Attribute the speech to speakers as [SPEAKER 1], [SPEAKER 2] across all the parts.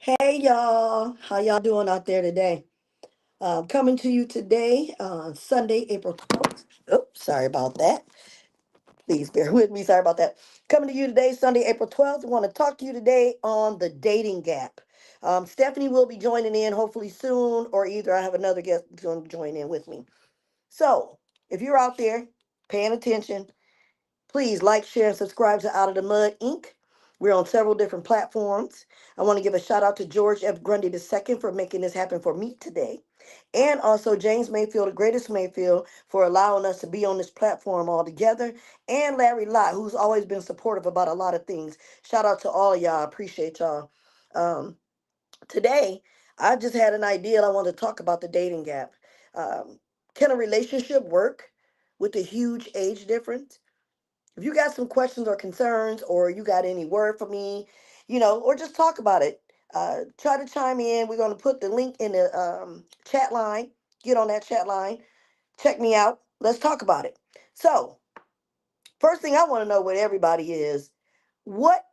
[SPEAKER 1] Hey y'all, how y'all doing out there today? Coming to you today, Sunday, April 12th. Oops, sorry about that. Please bear with me. Sorry about that. Coming to you today, Sunday, April 12th. I want to talk to you today on the dating gap. Stephanie will be joining in hopefully soon, or either I have another guest going to join in with me. So, if you're out there paying attention, please like, share, and subscribe to Out of the Mud Inc. We're on several different platforms. I want to give a shout out to George F. Grundy II for making this happen for me today. And also James Mayfield, the greatest Mayfield, for allowing us to be on this platform all together. And Larry Lott, who's always been supportive about a lot of things. Shout out to all of y'all. I appreciate y'all. Um, Today, I just had an idea. I want to talk about the dating gap. Can a relationship work with a huge age difference? If you got some questions or concerns, or you got any word for me, or just talk about it, try to chime in. We're going to put the link in the chat line. Get on that chat line. Check me out. Let's talk about it. So, first thing I want to know with everybody is what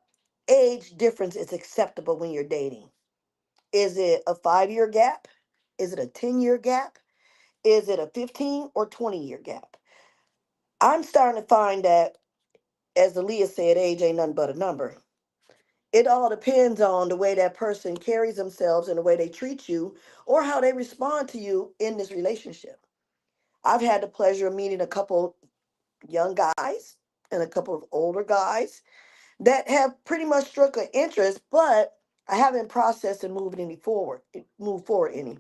[SPEAKER 1] age difference is acceptable when you're dating? Is it a 5 year gap? Is it a 10-year gap? Is it a 15 or 20-year gap? I'm starting to find that, as Aaliyah said, age ain't nothing but a number. It all depends on the way that person carries themselves and the way they treat you or how they respond to you in this relationship. I've had the pleasure of meeting a couple young guys and a couple of older guys that have pretty much struck an interest, but I haven't processed and moved forward any.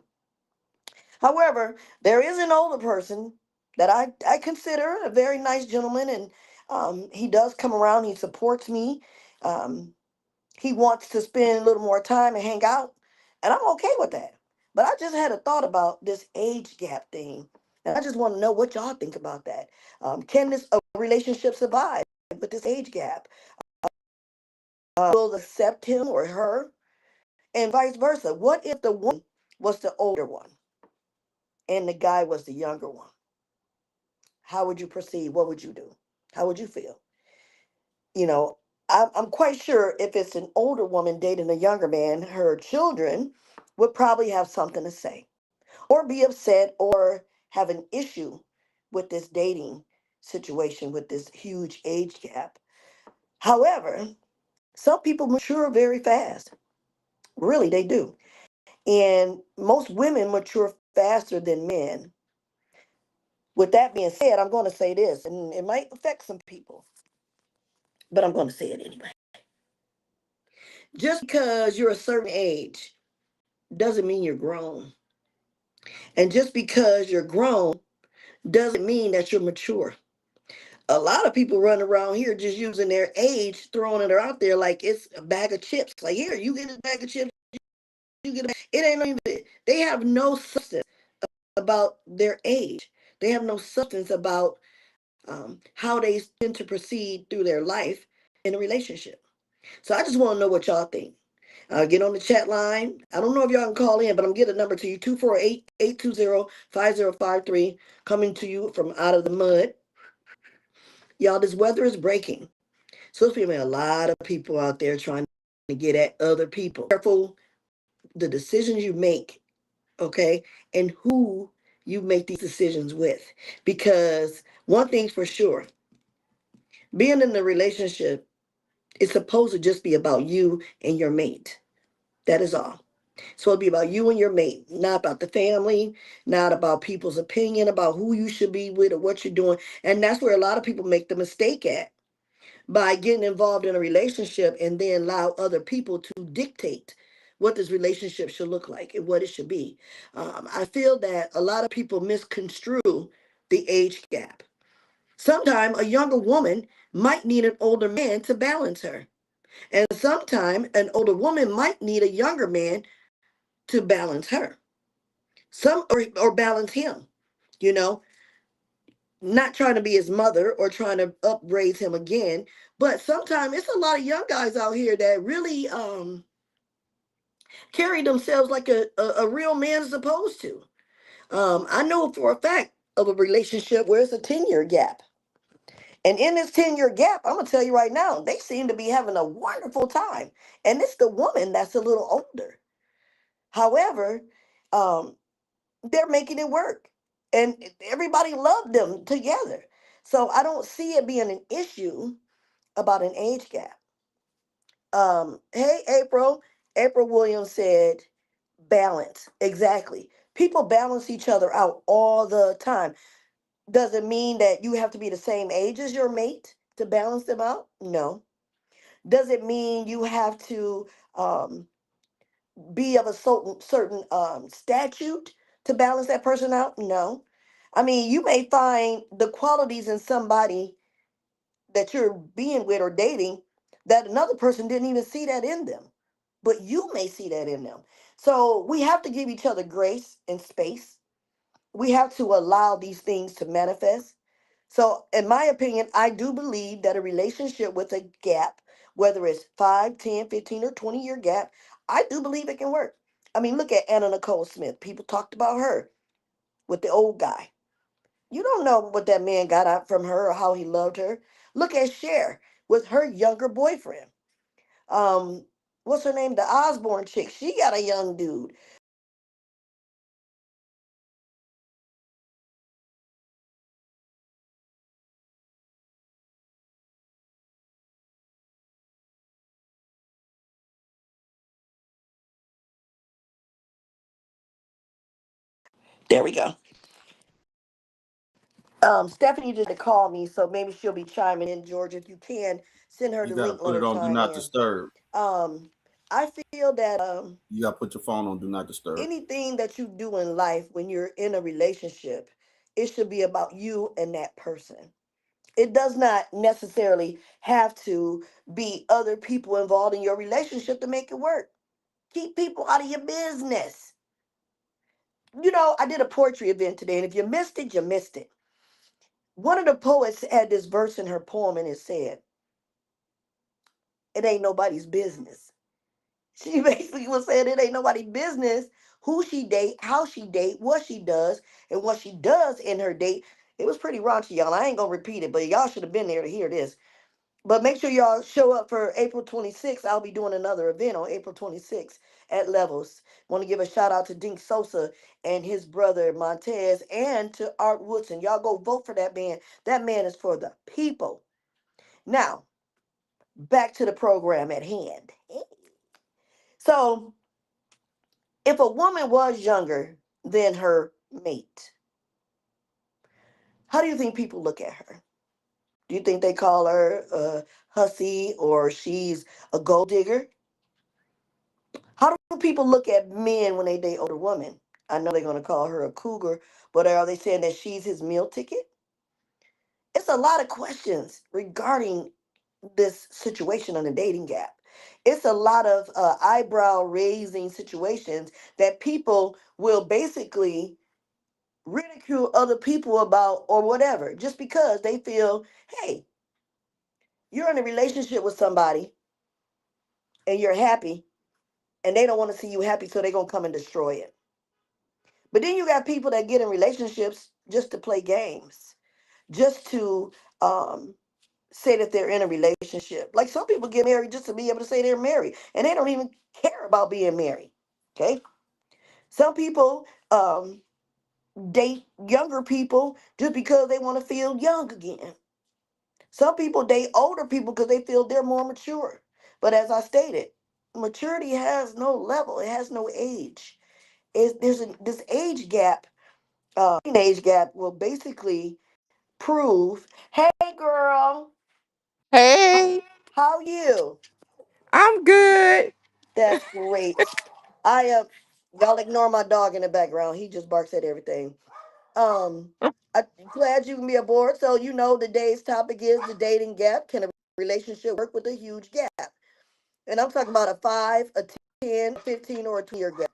[SPEAKER 1] However, there is an older person that I consider a very nice gentleman, and he does come around. He supports me. Um, he wants to spend a little more time and hang out, and I'm okay with that. But I just had a thought about this age gap thing, and I just want to know what y'all think about that. Can this a relationship survive with this age gap? Will accept him or her, and vice versa? What if the woman was the older one and the guy was the younger one? How would you proceed? What would you do? How would you feel? You know, I'm quite sure if it's an older woman dating a younger man, her children would probably have something to say or be upset or have an issue with this dating situation with this huge age gap. However, some people mature very fast. Really, they do. And most women mature faster than men. With that being said, I'm going to say this, and it might affect some people, but I'm going to say it anyway. Just because you're a certain age doesn't mean you're grown. And just because you're grown doesn't mean that you're mature. A lot of people run around here just using their age, throwing it out there like it's a bag of chips. Like, here, you get a bag of chips, you get a bag. It ain't even, they have no substance about their age. They have no substance about how they tend to proceed through their life in a relationship. So I just want to know what y'all think. Get on the chat line. I don't know if y'all can call in, but I'm getting a number to you, 248-820-5053, coming to you from Out of the Mud. Y'all, this weather is breaking. So there's been a lot of people out there trying to get at other people. Careful the decisions you make, okay, and who you make these decisions with. Because one thing's for sure, being in a relationship is supposed to just be about you and your mate. That is all. So it'll be about you and your mate, not about the family, not about people's opinion about who you should be with or what you're doing. And that's where a lot of people make the mistake at, by getting involved in a relationship and then allow other people to dictate what this relationship should look like and what it should be. I feel that a lot of people misconstrue the age gap. Sometimes a younger woman might need an older man to balance her. And sometimes an older woman might need a younger man to balance her. Or balance him, you know, not trying to be his mother or trying to upraise him again. But sometimes it's a lot of young guys out here that really carry themselves like a real man is supposed to. I know for a fact of a relationship where it's a 10-year gap. And in this 10-year gap, I'm gonna tell you right now, they seem to be having a wonderful time. And it's the woman that's a little older. However, um, they're making it work. And everybody loved them together. So I don't see it being an issue about an age gap. Hey, April. April Williams said, balance. Exactly. People balance each other out all the time. Does it mean that you have to be the same age as your mate to balance them out? No. Does it mean you have to um, be of a certain statute to balance that person out? No. I mean, you may find the qualities in somebody that you're being with or dating that another person didn't even see that in them, but you may see that in them. So we have to give each other grace and space. We have to allow these things to manifest. So, in my opinion, I do believe that a relationship with a gap, whether it's 5, 10, 15, or 20-year gap, I do believe it can work. I mean, look at Anna Nicole Smith. People talked about her with the old guy. You don't know what that man got out from her or how he loved her. Look at Cher with her younger boyfriend. Um, what's her name? The Osborne chick. She got a young dude. There we go. Stephanie just called me, so maybe she'll be chiming in. George, if you can, send her
[SPEAKER 2] You
[SPEAKER 1] the
[SPEAKER 2] gotta
[SPEAKER 1] link. Let
[SPEAKER 2] put it
[SPEAKER 1] her
[SPEAKER 2] on do
[SPEAKER 1] chime
[SPEAKER 2] not
[SPEAKER 1] in.
[SPEAKER 2] disturb.
[SPEAKER 1] Um, I feel that
[SPEAKER 2] You gotta put your phone on do not disturb.
[SPEAKER 1] anything that you do in life when you're in a relationship, it should be about you and that person. It does not necessarily have to be other people involved in your relationship to make it work. Keep people out of your business. You know, I did a poetry event today, and if you missed it, you missed it. One of the poets had this verse in her poem, and it said, "It ain't nobody's business." She basically was saying it ain't nobody's business who she date, how she date, what she does, and what she does in her date. It was pretty raunchy, y'all. I ain't gonna repeat it, but y'all should have been there to hear this. But make sure y'all show up for April 26th. I'll be doing another event on April 26th at Levels. Want to give a shout out to Dink Sosa and his brother Montez and to Art Woodson. Y'all go vote for that man. That man is for the people. Now, back to the program at hand. So, if a woman was younger than her mate, how do you think people look at her? Do you think they call her a hussy or she's a gold digger? How do people look at men when they date older women? I know they're going to call her a cougar, but are they saying that she's his meal ticket? It's a lot of questions regarding this situation on the dating gap. It's a lot of eyebrow raising situations that people will basically ridicule other people about or whatever, just because they feel, hey, you're in a relationship with somebody and you're happy and they don't want to see you happy, so they're going to come and destroy it. But then you got people that get in relationships just to play games, just to um, say that they're in a relationship. Like some people get married just to be able to say they're married, and they don't even care about being married. Okay. Some people date younger people just because they want to feel young again. Some people date older people because they feel they're more mature. But as I stated, maturity has no level, it has no age. This age gap, age gap will basically prove, hey girl,
[SPEAKER 3] Hey,
[SPEAKER 1] how you?
[SPEAKER 3] I'm good.
[SPEAKER 1] That's great. I am. Y'all ignore my dog in the background. He just barks at everything. Um, I'm glad you can be aboard. So you know today's topic is the dating gap. Can a relationship work with a huge gap? And I'm talking about a 5, a 10, 15, or a 2-year gap.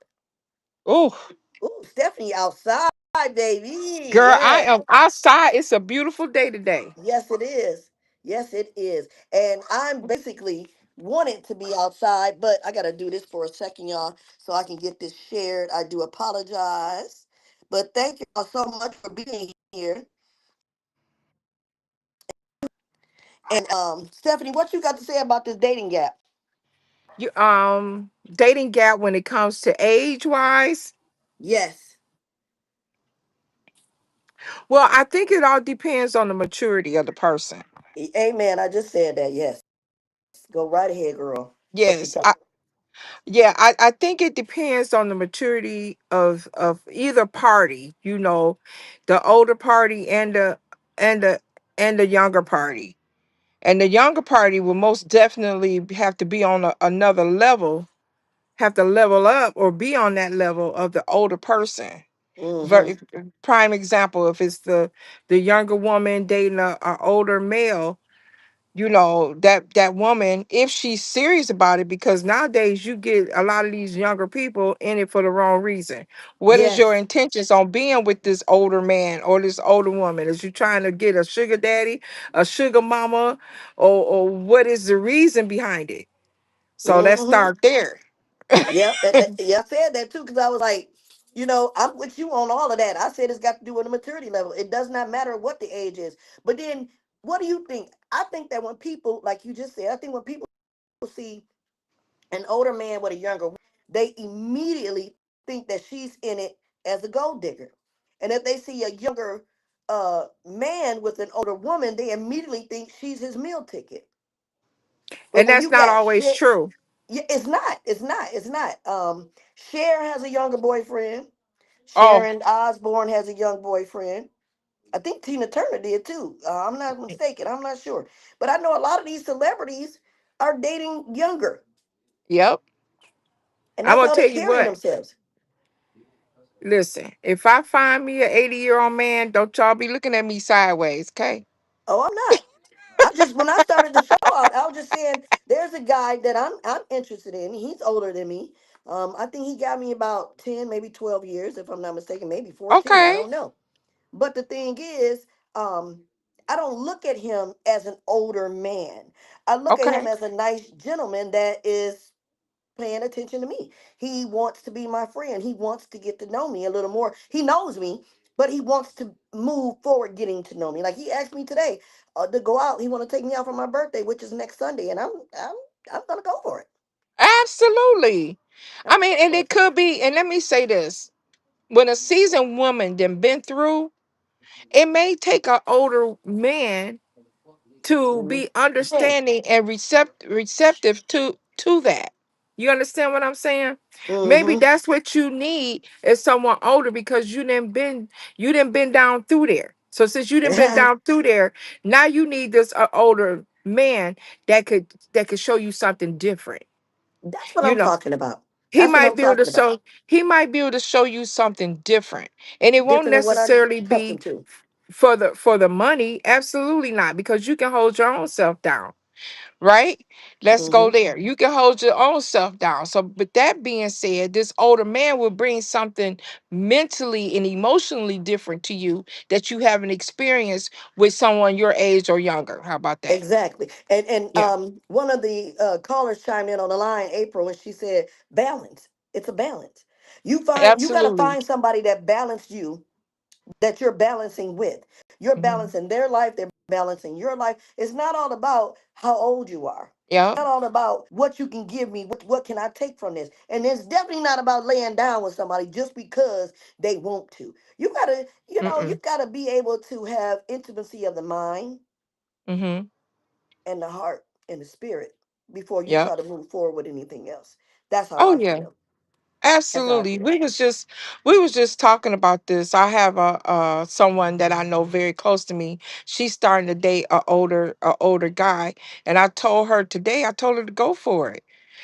[SPEAKER 3] Oh,
[SPEAKER 1] Ooh, Stephanie outside, baby.
[SPEAKER 3] girl, I
[SPEAKER 1] Yes.
[SPEAKER 3] am outside. It's a beautiful day today.
[SPEAKER 1] Yes, it is. Yes, it is. And I'm basically wanting to be outside, but I got to do this for a second, y'all, so I can get this shared. I do apologize. But thank you all so much for being here. And Stephanie, what you got to say about this dating gap?
[SPEAKER 3] You dating gap when it comes to age wise.
[SPEAKER 1] Yes.
[SPEAKER 3] Well, I think it all depends on the maturity of the person.
[SPEAKER 1] Amen. I just said that. Yes. Go right ahead, girl. What you
[SPEAKER 3] Yes,
[SPEAKER 1] talking?
[SPEAKER 3] I think it depends on the maturity of either party, the older party and the and the younger party. And the younger party will most definitely have to be on another level, have to level up or be on that level of the older person.
[SPEAKER 1] Mm-hmm.
[SPEAKER 3] Very prime example, if it's the younger woman dating a older male, that woman, if she's serious about it, because nowadays you get a lot of these younger people in it for the wrong reason. What is your
[SPEAKER 1] Yes.
[SPEAKER 3] intentions on being with this older man or this older woman? Is you trying to get a sugar daddy, a sugar mama, or what is the reason behind it? So let's
[SPEAKER 1] Mm-hmm.
[SPEAKER 3] start there.
[SPEAKER 1] Yep. Yeah, I said that too because I was like, I'm with you on all of that. I said it's got to do with the maturity level. It does not matter what the age is. But then, what do you think? I think that when people, like you just said, I think when people see an older man with a younger woman, they immediately think that she's in it as a gold digger. And if they see a younger man with an older woman, they immediately think she's his meal ticket. But
[SPEAKER 3] And
[SPEAKER 1] when
[SPEAKER 3] that's
[SPEAKER 1] you
[SPEAKER 3] not
[SPEAKER 1] got
[SPEAKER 3] always
[SPEAKER 1] shit,
[SPEAKER 3] true.
[SPEAKER 1] yeah, it's not. It's not. It's not. Cher has a younger boyfriend.
[SPEAKER 3] Oh,
[SPEAKER 1] Sharon Osbourne has a young boyfriend. I think Tina Turner did too. I'm not mistaken. I'm not sure. But I know a lot of these celebrities are dating younger,
[SPEAKER 3] yep.
[SPEAKER 1] and
[SPEAKER 3] I'm
[SPEAKER 1] that's
[SPEAKER 3] gonna
[SPEAKER 1] how they're
[SPEAKER 3] tell you
[SPEAKER 1] carrying
[SPEAKER 3] what.
[SPEAKER 1] themselves.
[SPEAKER 3] Listen, if I find me an 80-year-old man, don't y'all be looking at me sideways, okay?
[SPEAKER 1] Oh, I'm not. I just when I started the show out, I was just saying there's a guy that I'm interested in. He's older than me. I think he got me about 10, maybe 12 years, if I'm not mistaken, maybe 14. I
[SPEAKER 3] Okay,
[SPEAKER 1] don't know. But the thing is, I don't look at him as an older man. I look at him
[SPEAKER 3] okay.
[SPEAKER 1] as a nice gentleman that is paying attention to me. He wants to be my friend. He wants to get to know me a little more. He knows me, but he wants to move forward getting to know me. Like he asked me today to go out. He want to take me out for my birthday, which is next Sunday, and I'm gonna go for it.
[SPEAKER 3] Absolutely.
[SPEAKER 1] I'm
[SPEAKER 3] I
[SPEAKER 1] gonna
[SPEAKER 3] mean,
[SPEAKER 1] go
[SPEAKER 3] and
[SPEAKER 1] for
[SPEAKER 3] it
[SPEAKER 1] it.
[SPEAKER 3] could be, and let me say this. When a seasoned woman then been through, it may take an older man to be understanding and receptive to that. You understand what I'm saying? Maybe
[SPEAKER 1] Mm-hmm.
[SPEAKER 3] that's what you need is someone older because you didn't been down through there. So since you didn't been
[SPEAKER 1] Yeah,
[SPEAKER 3] down through there, now you need this older man that could show you something different.
[SPEAKER 1] that's what
[SPEAKER 3] You
[SPEAKER 1] I'm
[SPEAKER 3] know,
[SPEAKER 1] talking about.
[SPEAKER 3] he
[SPEAKER 1] That's what
[SPEAKER 3] might
[SPEAKER 1] I'm
[SPEAKER 3] be able to
[SPEAKER 1] talking about.
[SPEAKER 3] show he might be able to show you something different, and it won't
[SPEAKER 1] Different than what I'm
[SPEAKER 3] necessarily be
[SPEAKER 1] accustomed to.
[SPEAKER 3] for the money. Absolutely not, because you can hold your own self down, right? Let's go
[SPEAKER 1] Mm-hmm.
[SPEAKER 3] there. You can hold your own self down. So, but that being said, this older man will bring something mentally and emotionally different to you that you haven't experienced with someone your age or younger. How about that?
[SPEAKER 1] Exactly. And
[SPEAKER 3] Yeah,
[SPEAKER 1] one of the callers chimed in on the line, April, and she said, balance. It's a balance. You gotta
[SPEAKER 3] absolutely.
[SPEAKER 1] find somebody that balanced you, that you're balancing with. You're
[SPEAKER 3] Mhm.
[SPEAKER 1] balancing their life, they're balancing your life. It's not all about how old you are.
[SPEAKER 3] Yeah.
[SPEAKER 1] Not all about what you can give me, what can I take from this. And it's definitely not about laying down with somebody just because they want to. You
[SPEAKER 3] Mm-mm.
[SPEAKER 1] gotta be able to have intimacy of the mind
[SPEAKER 3] Mm-hmm.
[SPEAKER 1] and the heart and the spirit before you
[SPEAKER 3] Yeah.
[SPEAKER 1] try to move forward with anything else. That's how
[SPEAKER 3] Oh
[SPEAKER 1] I
[SPEAKER 3] yeah.
[SPEAKER 1] feel. That's how I
[SPEAKER 3] Absolutely.
[SPEAKER 1] feel.
[SPEAKER 3] We was just talking about this. I have a someone that I know very close to me. She's starting to date a older guy, and I told her to go for it.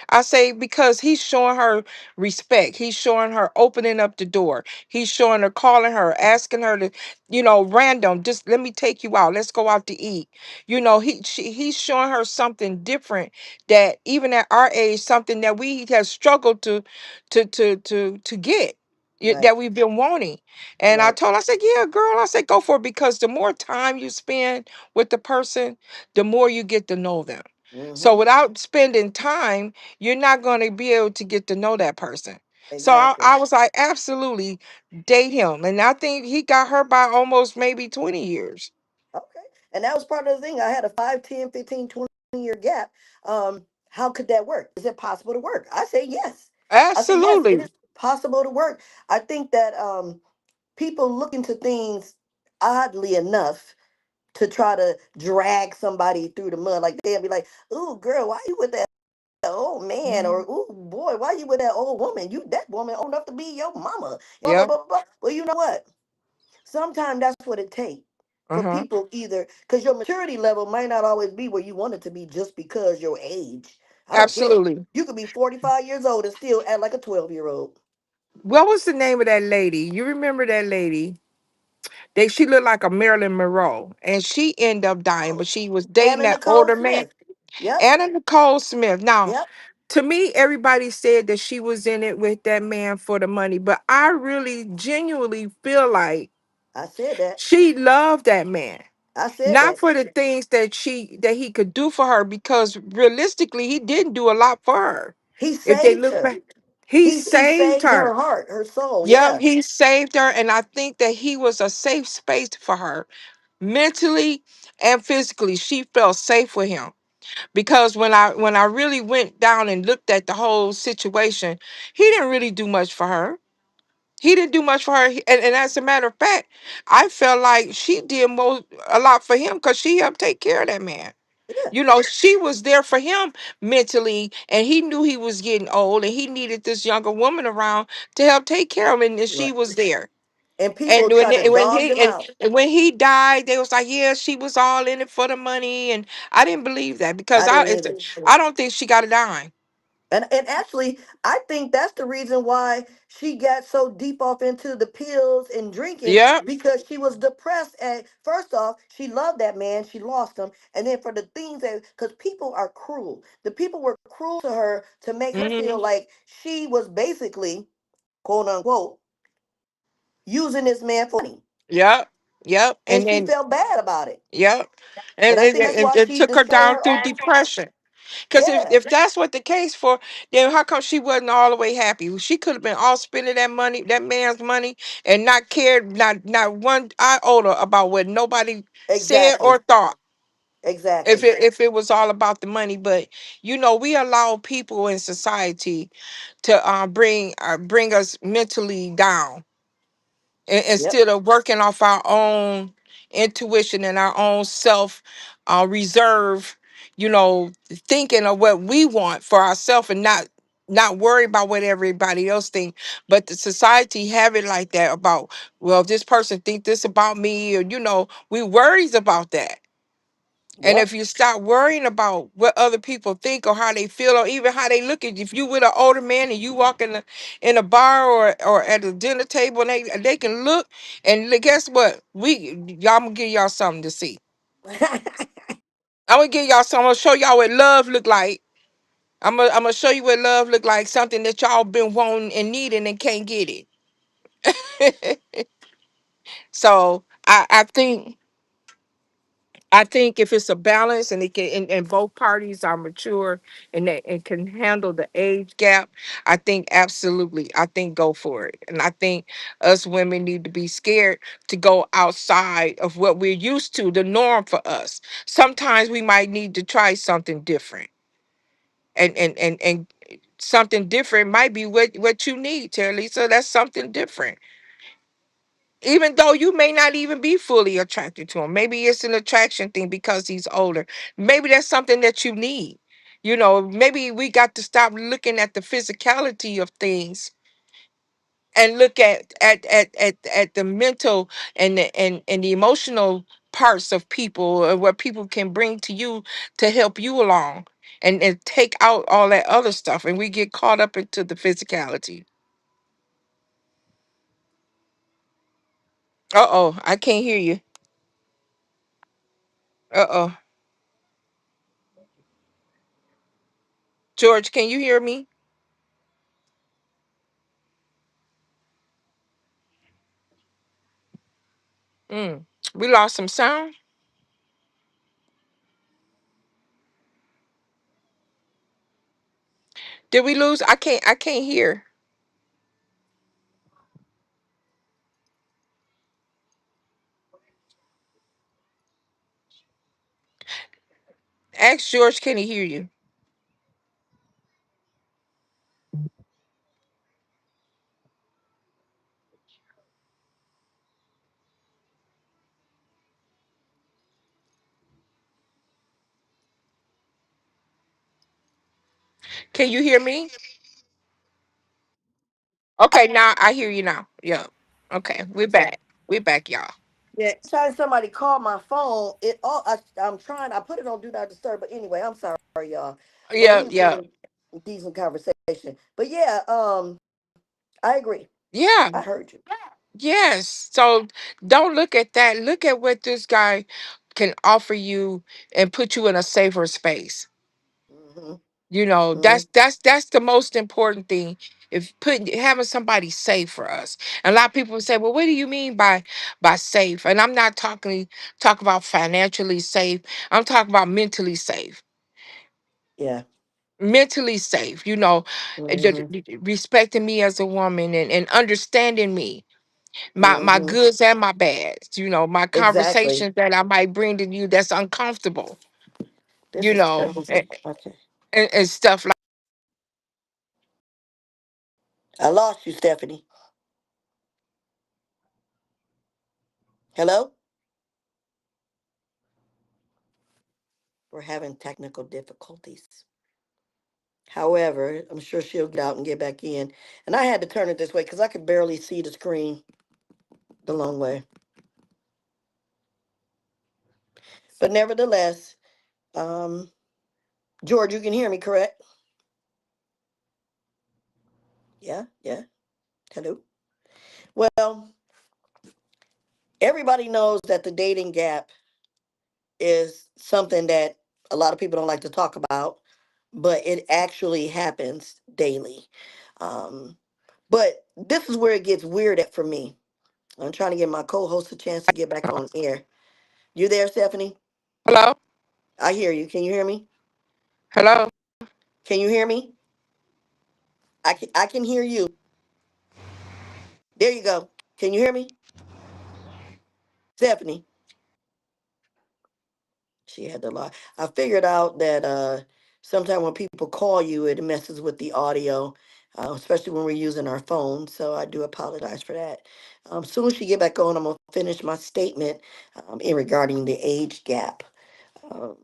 [SPEAKER 3] I say because he's showing her respect. He's showing her opening up the door. He's showing her, calling her, asking her to, random, just let me take you out. Let's go out to eat. He's showing her something different that even at our age, something that we have struggled to get,
[SPEAKER 1] Right.
[SPEAKER 3] that we've been wanting. And I
[SPEAKER 1] Right.
[SPEAKER 3] told her, I said, yeah, girl, I said, go for it, because the more time you spend with the person, the more you get to know them. So
[SPEAKER 1] Mm-hmm.
[SPEAKER 3] without spending time, you're not going to be able to get to know that person. So I,
[SPEAKER 1] Exactly.
[SPEAKER 3] I was like, absolutely date him. And I think he got her by almost maybe 20 years.
[SPEAKER 1] Okay. And that was part of the thing. I had a 5, 10, 15, 20 year gap. How could that work? Is it possible to work? I say yes. I say yes, it
[SPEAKER 3] Absolutely.
[SPEAKER 1] is possible to work. I think that people look into things oddly enough to try to drag somebody through the mud. Like they'll be like, "Ooh, girl, why you with that old man?" Or
[SPEAKER 3] Mhm.
[SPEAKER 1] "Ooh, boy, why you with that old woman? You that woman old enough to be your mama." Blah blah
[SPEAKER 3] Yep.
[SPEAKER 1] blah blah. Blah. Well, you know what? Sometimes that's what it takes for
[SPEAKER 3] Uh-huh.
[SPEAKER 1] people, either because your maturity level might not always be where you want it to be just because your age. I don't care.
[SPEAKER 3] Absolutely.
[SPEAKER 1] You could be 45 years old and still act like a 12-year-old.
[SPEAKER 3] What was the name of that lady? You remember that lady? She looked like a Marilyn Monroe, and she ended up dying, but
[SPEAKER 1] Oh,
[SPEAKER 3] she was dating
[SPEAKER 1] Anna
[SPEAKER 3] that
[SPEAKER 1] Nicole
[SPEAKER 3] older man,
[SPEAKER 1] Smith. Yep,
[SPEAKER 3] Anna Nicole Smith. Now,
[SPEAKER 1] yep.
[SPEAKER 3] to me, everybody said that she was in it with that man for the money, but I really genuinely feel like
[SPEAKER 1] I said that.
[SPEAKER 3] she loved that man.
[SPEAKER 1] I said
[SPEAKER 3] Not
[SPEAKER 1] that.
[SPEAKER 3] for the things that he could do for her, because realistically, he didn't do a lot for her.
[SPEAKER 1] He
[SPEAKER 3] If they
[SPEAKER 1] saved
[SPEAKER 3] look
[SPEAKER 1] her.
[SPEAKER 3] back, he
[SPEAKER 1] He
[SPEAKER 3] saved
[SPEAKER 1] saved
[SPEAKER 3] her.
[SPEAKER 1] her heart, her soul.
[SPEAKER 3] Yep,
[SPEAKER 1] Yeah,
[SPEAKER 3] he saved her, and I think that he was a safe space for her, mentally and physically. She felt safe with him, because when I really went down and looked at the whole situation, he didn't really do much for her. He didn't do much for her, and as a matter of fact, I felt like she did a lot for him, because she helped take care of that man.
[SPEAKER 1] yeah,
[SPEAKER 3] She was there for him mentally, and he knew he was getting old, and he needed this younger woman around to help take care of him, and she
[SPEAKER 1] right.
[SPEAKER 3] was there.
[SPEAKER 1] And
[SPEAKER 3] And
[SPEAKER 1] people try to dog him out.
[SPEAKER 3] when he died, they was like, yeah, she was all in it for the money, and I didn't believe that, because
[SPEAKER 1] I didn't either.
[SPEAKER 3] I don't think she got a dime.
[SPEAKER 1] And actually, I think that's the reason why she got so deep off into the pills and drinking,
[SPEAKER 3] Yep.
[SPEAKER 1] because she was depressed. And first off, she loved that man, she lost him, and then for the things that, because people are cruel. The people were cruel to her to make her
[SPEAKER 3] Hmm.
[SPEAKER 1] feel like she was basically, quote unquote, using this man for money,
[SPEAKER 3] Yep. Yep.
[SPEAKER 1] and
[SPEAKER 3] And
[SPEAKER 1] she
[SPEAKER 3] then
[SPEAKER 1] felt bad about it.
[SPEAKER 3] yep.
[SPEAKER 1] And
[SPEAKER 3] And
[SPEAKER 1] I think that's why
[SPEAKER 3] it
[SPEAKER 1] she
[SPEAKER 3] took her
[SPEAKER 1] destroyed
[SPEAKER 3] down
[SPEAKER 1] her
[SPEAKER 3] through
[SPEAKER 1] own.
[SPEAKER 3] depression. Because
[SPEAKER 1] Yeah,
[SPEAKER 3] if that's what the case for, then how come she wasn't all the way happy? She could have been all spending that money, that man's money, and not cared, not one iota about what nobody said or
[SPEAKER 1] exactly,
[SPEAKER 3] thought. If
[SPEAKER 1] exactly.
[SPEAKER 3] it was all about the money, but we allow people in society to bring us mentally down,
[SPEAKER 1] Yep,
[SPEAKER 3] instead of working off our own intuition and our own self reserve, thinking of what we want for ourselves, and not worry about what everybody else think. But the society have it like that about, well, if this person think this about me, or we worries about that. And
[SPEAKER 1] yep.
[SPEAKER 3] if you stop worrying about what other people think, or how they feel, or even how they look at you, if you with an older man and you walk in a bar, or at a dinner table, and they can look, and guess what? Y'all, I'm gonna give y'all something to see. I'm gonna give y'all something. I'm gonna show y'all what love look like. I'm gonna show you what love look like. Something that y'all been wanting and needing and can't get it. So I think if it's a balance, and it can, and both parties are mature, and can handle the age gap, I think absolutely. I think go for it. And I think us women need to be scared to go outside of what we're used to, the norm for us. Sometimes we might need to try something different. And something different might be what you need, Terralisa. That's something different, even though you may not even be fully attracted to him. Maybe it's an attraction thing because he's older. Maybe that's something that you need. Maybe we got to stop looking at the physicality of things, and look at the mental and the emotional parts of people, and what people can bring to you to help you along, and take out all that other stuff, and we get caught up into the physicality. Uh-oh, I can't hear you. Uh-oh. George, can you hear me? Mm. We lost some sound. Did we lose? I can't hear. Ask George, can he hear you? Can you hear me? Okay, now I hear you now. Yeah. Okay, we're back. We're back, y'all.
[SPEAKER 1] Yeah, anytime somebody call my phone, I'm trying. I put it on do not disturb, but anyway, I'm sorry, y'all. But
[SPEAKER 3] Yeah,
[SPEAKER 1] we was
[SPEAKER 3] yeah,
[SPEAKER 1] in a decent conversation. But yeah, I agree.
[SPEAKER 3] yeah.
[SPEAKER 1] I heard you.
[SPEAKER 3] Yes. So don't look at that. Look at what this guy can offer you and put you in a safer space.
[SPEAKER 1] Hmm.
[SPEAKER 3] You know,
[SPEAKER 1] Hmm.
[SPEAKER 3] that's the most important thing. If putting having somebody safe for us. And a lot of people say, well, what do you mean by safe? And I'm not talking about financially safe. I'm talking about mentally safe.
[SPEAKER 1] Yeah.
[SPEAKER 3] Mentally safe, you know,
[SPEAKER 1] Hmm.
[SPEAKER 3] respecting me as a woman and understanding me, my
[SPEAKER 1] Hmm.
[SPEAKER 3] goods and my bads, you know, my
[SPEAKER 1] Exactly.
[SPEAKER 3] conversations that I might bring to you that's uncomfortable,
[SPEAKER 1] This
[SPEAKER 3] you
[SPEAKER 1] is
[SPEAKER 3] know,
[SPEAKER 1] terrible. Okay.
[SPEAKER 3] and stuff like.
[SPEAKER 1] I lost you, Stephanie. Hello? We're having technical difficulties. However, I'm sure she'll get out and get back in. And I had to turn it this way because I could barely see the screen the long way. But nevertheless, um, George, you can hear me, correct? Yeah, yeah. Hello. Well, everybody knows that the dating gap is something that a lot of people don't like to talk about, but it actually happens daily. Um, but this is where it gets weird at for me. I'm trying to give my co-host a chance to get back on air. You there, Stephanie?
[SPEAKER 3] Hello,
[SPEAKER 1] I hear you. Can you hear me?
[SPEAKER 3] hello.
[SPEAKER 1] Can you hear me? I can hear you. There you go. Can you hear me? Stephanie. She had to lie. I figured out that sometimes when people call you, it messes with the audio, especially when we're using our phone. So I do apologize for that. Soon as she get back on, I'm gonna finish my statement in regarding the age gap. Um,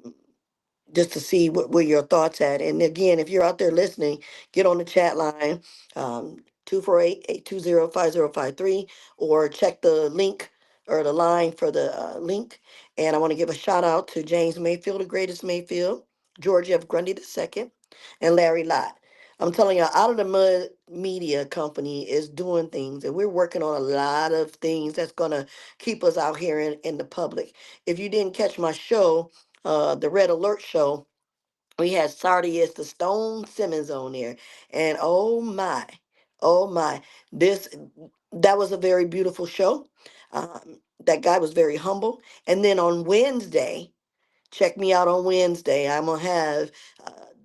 [SPEAKER 1] just to see where your thoughts at. And again, if you're out there listening, get on the chat line, 248-820-5053, or check the link or the line for the link. And I want to give a shout out to James Mayfield, the greatest Mayfield, George F. Grundy II, and Larry Lott. I'm telling you, Out of the Mud Media Company is doing things, and we're working on a lot of things that's going to keep us out here in the public. If you didn't catch my show, the Red Alert show, we had Sardius the Stone Simmons on there. And oh my, this that was a very beautiful show. That guy was very humble. And then on Wednesday, check me out on Wednesday. I'm gonna have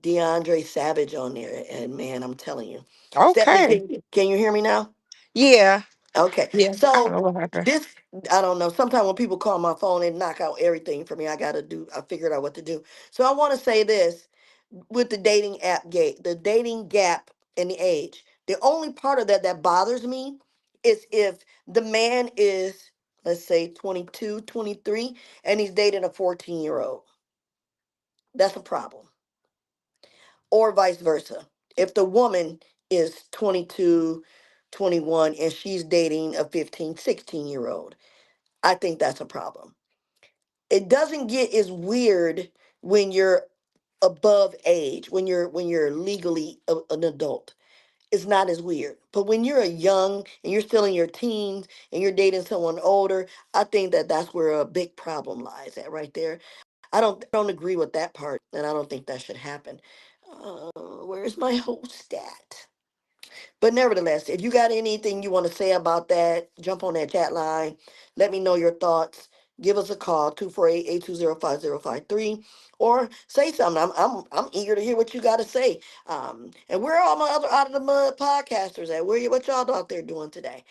[SPEAKER 1] DeAndre Savage on there. And man, I'm telling you. Stephanie,
[SPEAKER 3] Okay.
[SPEAKER 1] can you hear me now?
[SPEAKER 3] Yeah,
[SPEAKER 1] Okay.
[SPEAKER 3] yeah. I don't
[SPEAKER 1] So
[SPEAKER 3] know what happened.
[SPEAKER 1] this, I don't know. Sometimes when people call my phone and knock out everything for me, I figured out what to do. So I want to say this with the dating app gate, the dating gap in the age. The only part of that that bothers me is if the man is, let's say, 22, 23, and he's dating a 14-year-old. That's a problem. Or vice versa. If the woman is 22, 21, and she's dating a 15, 16-year-old, I think that's a problem. It doesn't get as weird when you're above age, when you're legally an adult. It's not as weird. But when you're a young and you're still in your teens and you're dating someone older, I think that that's where a big problem lies at right there. I don't agree with that part, and I don't think that should happen. Where's my host at? But nevertheless, if you got anything you want to say about that, jump on that chat line. Let me know your thoughts. Give us a call, 248-820-5053, or say something. I'm eager to hear what you got to say. And where are all my other Out of the Mud podcasters at? What y'all out there doing today?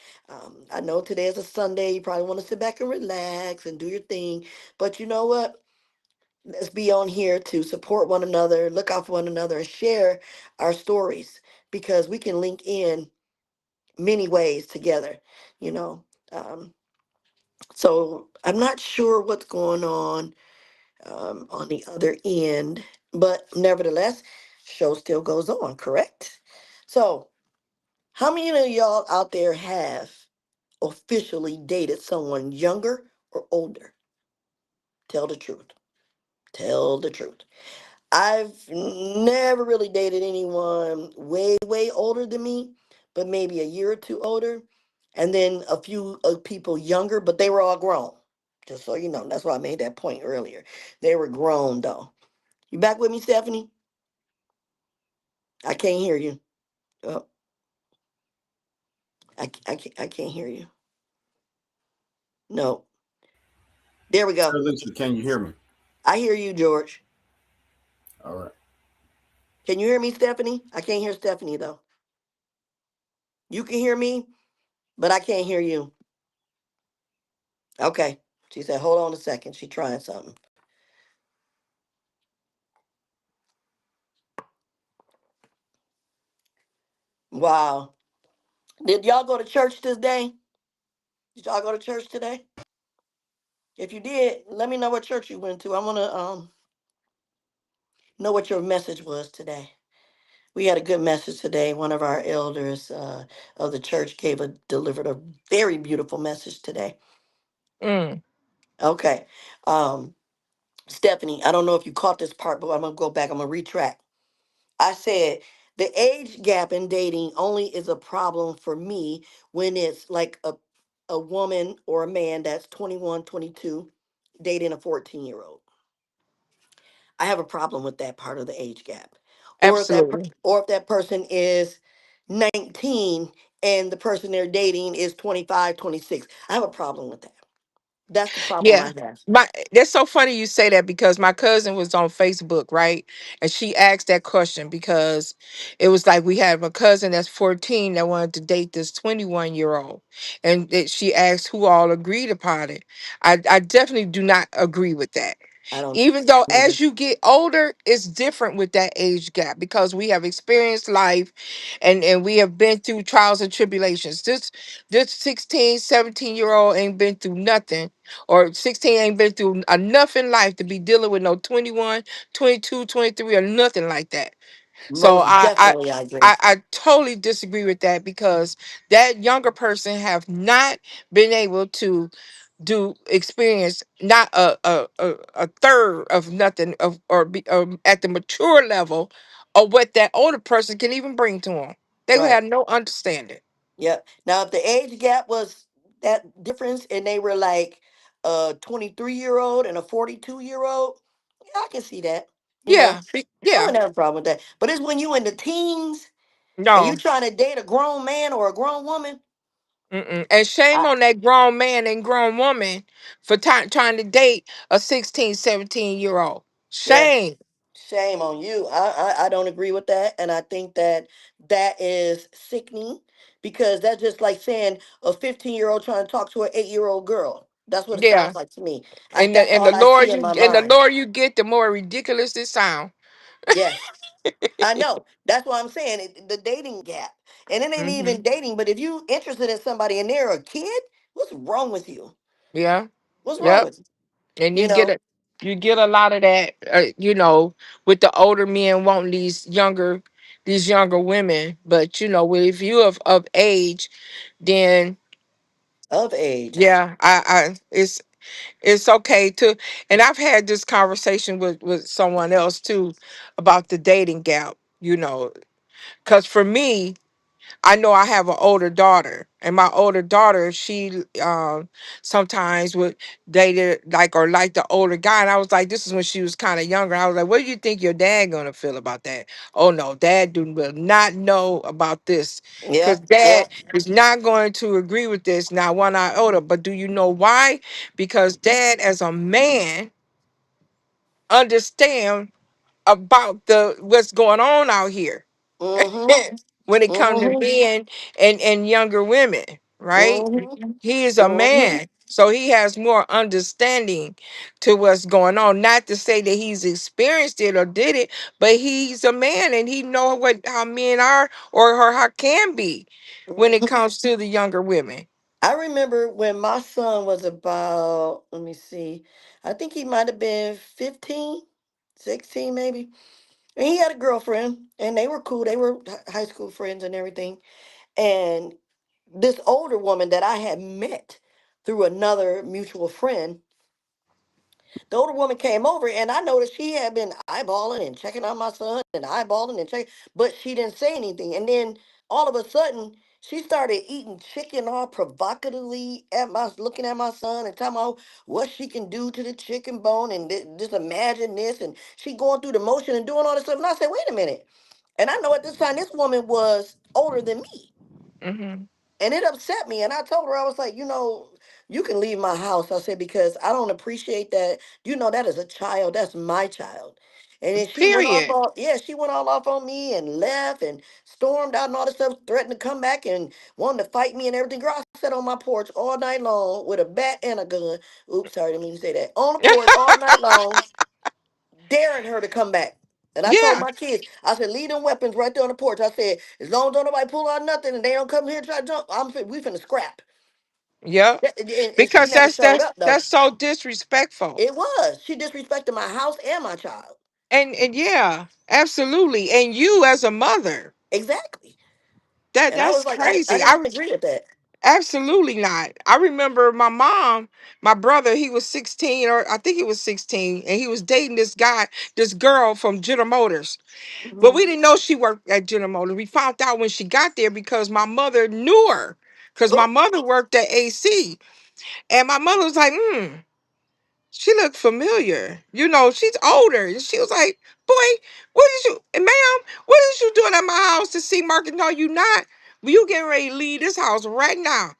[SPEAKER 1] I know today is a Sunday. You probably want to sit back and relax and do your thing. But you know what? Let's be on here to support one another, look out for one another, and share our stories because we can link in many ways together, you know. Um, so I'm not sure what's going on the other end, but nevertheless, show still goes on, correct? So, how many of y'all out there have officially dated someone younger or older? Tell the truth. Tell the truth. I've never really dated anyone way older than me, but maybe a year or two older, and then a few people younger, but they were all grown. Just so you know, that's why I made that point earlier. They were grown though. You back with me, Stephanie? I can't hear you. Oh, I can't hear you. No. There we go.
[SPEAKER 2] Terralisa, can you hear me?
[SPEAKER 1] I hear you, George.
[SPEAKER 2] All right.
[SPEAKER 1] Can you hear me, Stephanie? I can't hear Stephanie though. You can hear me, but I can't hear you. Okay. She said, hold on a second. She trying something. Wow. Did y'all go to church this day? Did y'all go to church today? If you did, let me know what church you went to. I want to know what your message was today. We had a good message today. One of our elders of the church delivered a very beautiful message today.
[SPEAKER 3] Mm.
[SPEAKER 1] Okay. Um, Stephanie, I don't know if you caught this part, but I'm gonna go back. I'm gonna retract. I said the age gap in dating only is a problem for me when it's like a woman or a man that's 21, 22 dating a 14-year-old. I have a problem with that part of the age gap.
[SPEAKER 3] Absolutely.
[SPEAKER 1] Or if that person is 19 and the person they're dating is 25, 26. I have a problem with that. That's the problem
[SPEAKER 3] Yeah.
[SPEAKER 1] I have.
[SPEAKER 3] My That's so funny you say that because my cousin was on Facebook, right? And she asked that question because it was like we have a cousin that's 14 that wanted to date this 21-year-old. And she asked who all agreed upon it. I definitely do not agree with that.
[SPEAKER 1] I don't
[SPEAKER 3] Even though
[SPEAKER 1] either.
[SPEAKER 3] as you get older, it's different with that age gap because we have experienced life and we have been through trials and tribulations. This 16, 17-year-old ain't been through nothing, or 16 ain't been through enough in life to be dealing with no 21, 22, 23, or nothing like that. So
[SPEAKER 1] Most definitely I agree.
[SPEAKER 3] I totally disagree with that because that younger person have not been able to do experience not a third of nothing of or be at the mature level of what that older person can even bring to them. They would
[SPEAKER 1] Right.
[SPEAKER 3] have no understanding.
[SPEAKER 1] Yep. Now, if the age gap was that difference and they were like a 23-year-old and a 42-year-old, yeah, I can see that. You know, I
[SPEAKER 3] Yeah.
[SPEAKER 1] wouldn't have a problem with that. But it's when you in the teens and you
[SPEAKER 3] No.
[SPEAKER 1] trying to date a grown man or a grown woman.
[SPEAKER 3] Mm-mm. And shame
[SPEAKER 1] I,
[SPEAKER 3] on that grown man and grown woman for trying to date a 16, 17-year-old.
[SPEAKER 1] yeah,
[SPEAKER 3] Shame.
[SPEAKER 1] shame on you. I don't agree with that, and I think that that is sickening because that's just like saying a 15-year-old trying to talk to an 8-year-old girl. That's what it
[SPEAKER 3] Yeah.
[SPEAKER 1] sounds like to me.
[SPEAKER 3] And
[SPEAKER 1] That's all I see in my
[SPEAKER 3] the
[SPEAKER 1] mind.
[SPEAKER 3] lower you get, the more ridiculous it sounds.
[SPEAKER 1] Yes. I know. That's what I'm saying. The dating gap. And it ain't even
[SPEAKER 3] Hmm.
[SPEAKER 1] dating, but if you interested in somebody and they're a kid, what's wrong with you?
[SPEAKER 3] Yeah.
[SPEAKER 1] What's wrong
[SPEAKER 3] Yep.
[SPEAKER 1] with you?
[SPEAKER 3] And
[SPEAKER 1] You know,
[SPEAKER 3] you get a lot of that, with the older men wanting these younger women. But if you of age, then
[SPEAKER 1] of age.
[SPEAKER 3] yeah, it's okay to. And I've had this conversation with someone else too about the dating gap. Because for me, I know I have an older daughter, and my older daughter, she sometimes would date it like the older guy. And I was like, this is when she was kind of younger. I was like, what do you think your dad gonna feel about that? Oh no, will not know about this because
[SPEAKER 1] Yep,
[SPEAKER 3] dad
[SPEAKER 1] yep.
[SPEAKER 3] is not going to agree with this. Now, one eye older, but do you know why? Because dad, as a man, understand about the what's going on out here
[SPEAKER 1] Mm-hmm.
[SPEAKER 3] when it comes to
[SPEAKER 1] Mm-hmm.
[SPEAKER 3] men and younger women, right?
[SPEAKER 1] Mm-hmm.
[SPEAKER 3] He is a
[SPEAKER 1] Mm-hmm.
[SPEAKER 3] man. So he has more understanding to what's going on. Not to say that he's experienced it or did it, but he's a man and he know what how men are or how can be when it
[SPEAKER 1] Mhm.
[SPEAKER 3] comes to the younger women.
[SPEAKER 1] I remember when my son was about, let me see, I think he might have been 15, 16 maybe. And he had a girlfriend and they were cool. They were high school friends and everything. And this older woman that I had met through another mutual friend, the older woman came over and I noticed she had been eyeballing and checking out my son and eyeballing and checking, but she didn't say anything. And then all of a sudden, she started eating chicken all provocatively at my looking at my son and talking about what she can do to the chicken bone and just imagine this. And she going through the motion and doing all this stuff. And I said, wait a minute. And I know at this time this woman was older than me.
[SPEAKER 3] Hmm.
[SPEAKER 1] And it upset me. And I told her, I was like, you can leave my house. I said, because I don't appreciate that. That is a child. That's my child. And then she went off
[SPEAKER 3] Period.
[SPEAKER 1] on, yeah, she went all off on me and left and stormed out and all this stuff, threatened to come back and wanted to fight me and everything. Girl, I sat on my porch all night long with a bat and a gun. Oops, sorry, I didn't mean to say that. On the porch all night long, daring her to come back. And I told
[SPEAKER 3] Yeah.
[SPEAKER 1] my kids, I said, leave them weapons right there on the porch. I said, as long as don't nobody pull out nothing and they don't come here and try to jump, we finna scrap.
[SPEAKER 3] Yep.
[SPEAKER 1] And she
[SPEAKER 3] Because
[SPEAKER 1] never showed up though.
[SPEAKER 3] that's so disrespectful.
[SPEAKER 1] It was. She disrespected my house and my child.
[SPEAKER 3] And yeah, absolutely. And you as a mother,
[SPEAKER 1] Exactly. And I
[SPEAKER 3] that's
[SPEAKER 1] was like, I
[SPEAKER 3] crazy.
[SPEAKER 1] didn't agree with that.
[SPEAKER 3] Absolutely not. I remember my mom, my brother, he was 16, or I think he was 16, and he was dating this guy, this girl from General Motors. But
[SPEAKER 1] Hmm.
[SPEAKER 3] we didn't know she worked at General Motors. We found out when she got there because my mother knew her. Because my
[SPEAKER 1] Oh,
[SPEAKER 3] mother worked at AC. And my mother was like, she looked familiar. You know, she's older. And she was like, boy, what is you, and ma'am, what is you doing at my house to see Marcus? No, you not. Well, you getting ready to leave this house right now.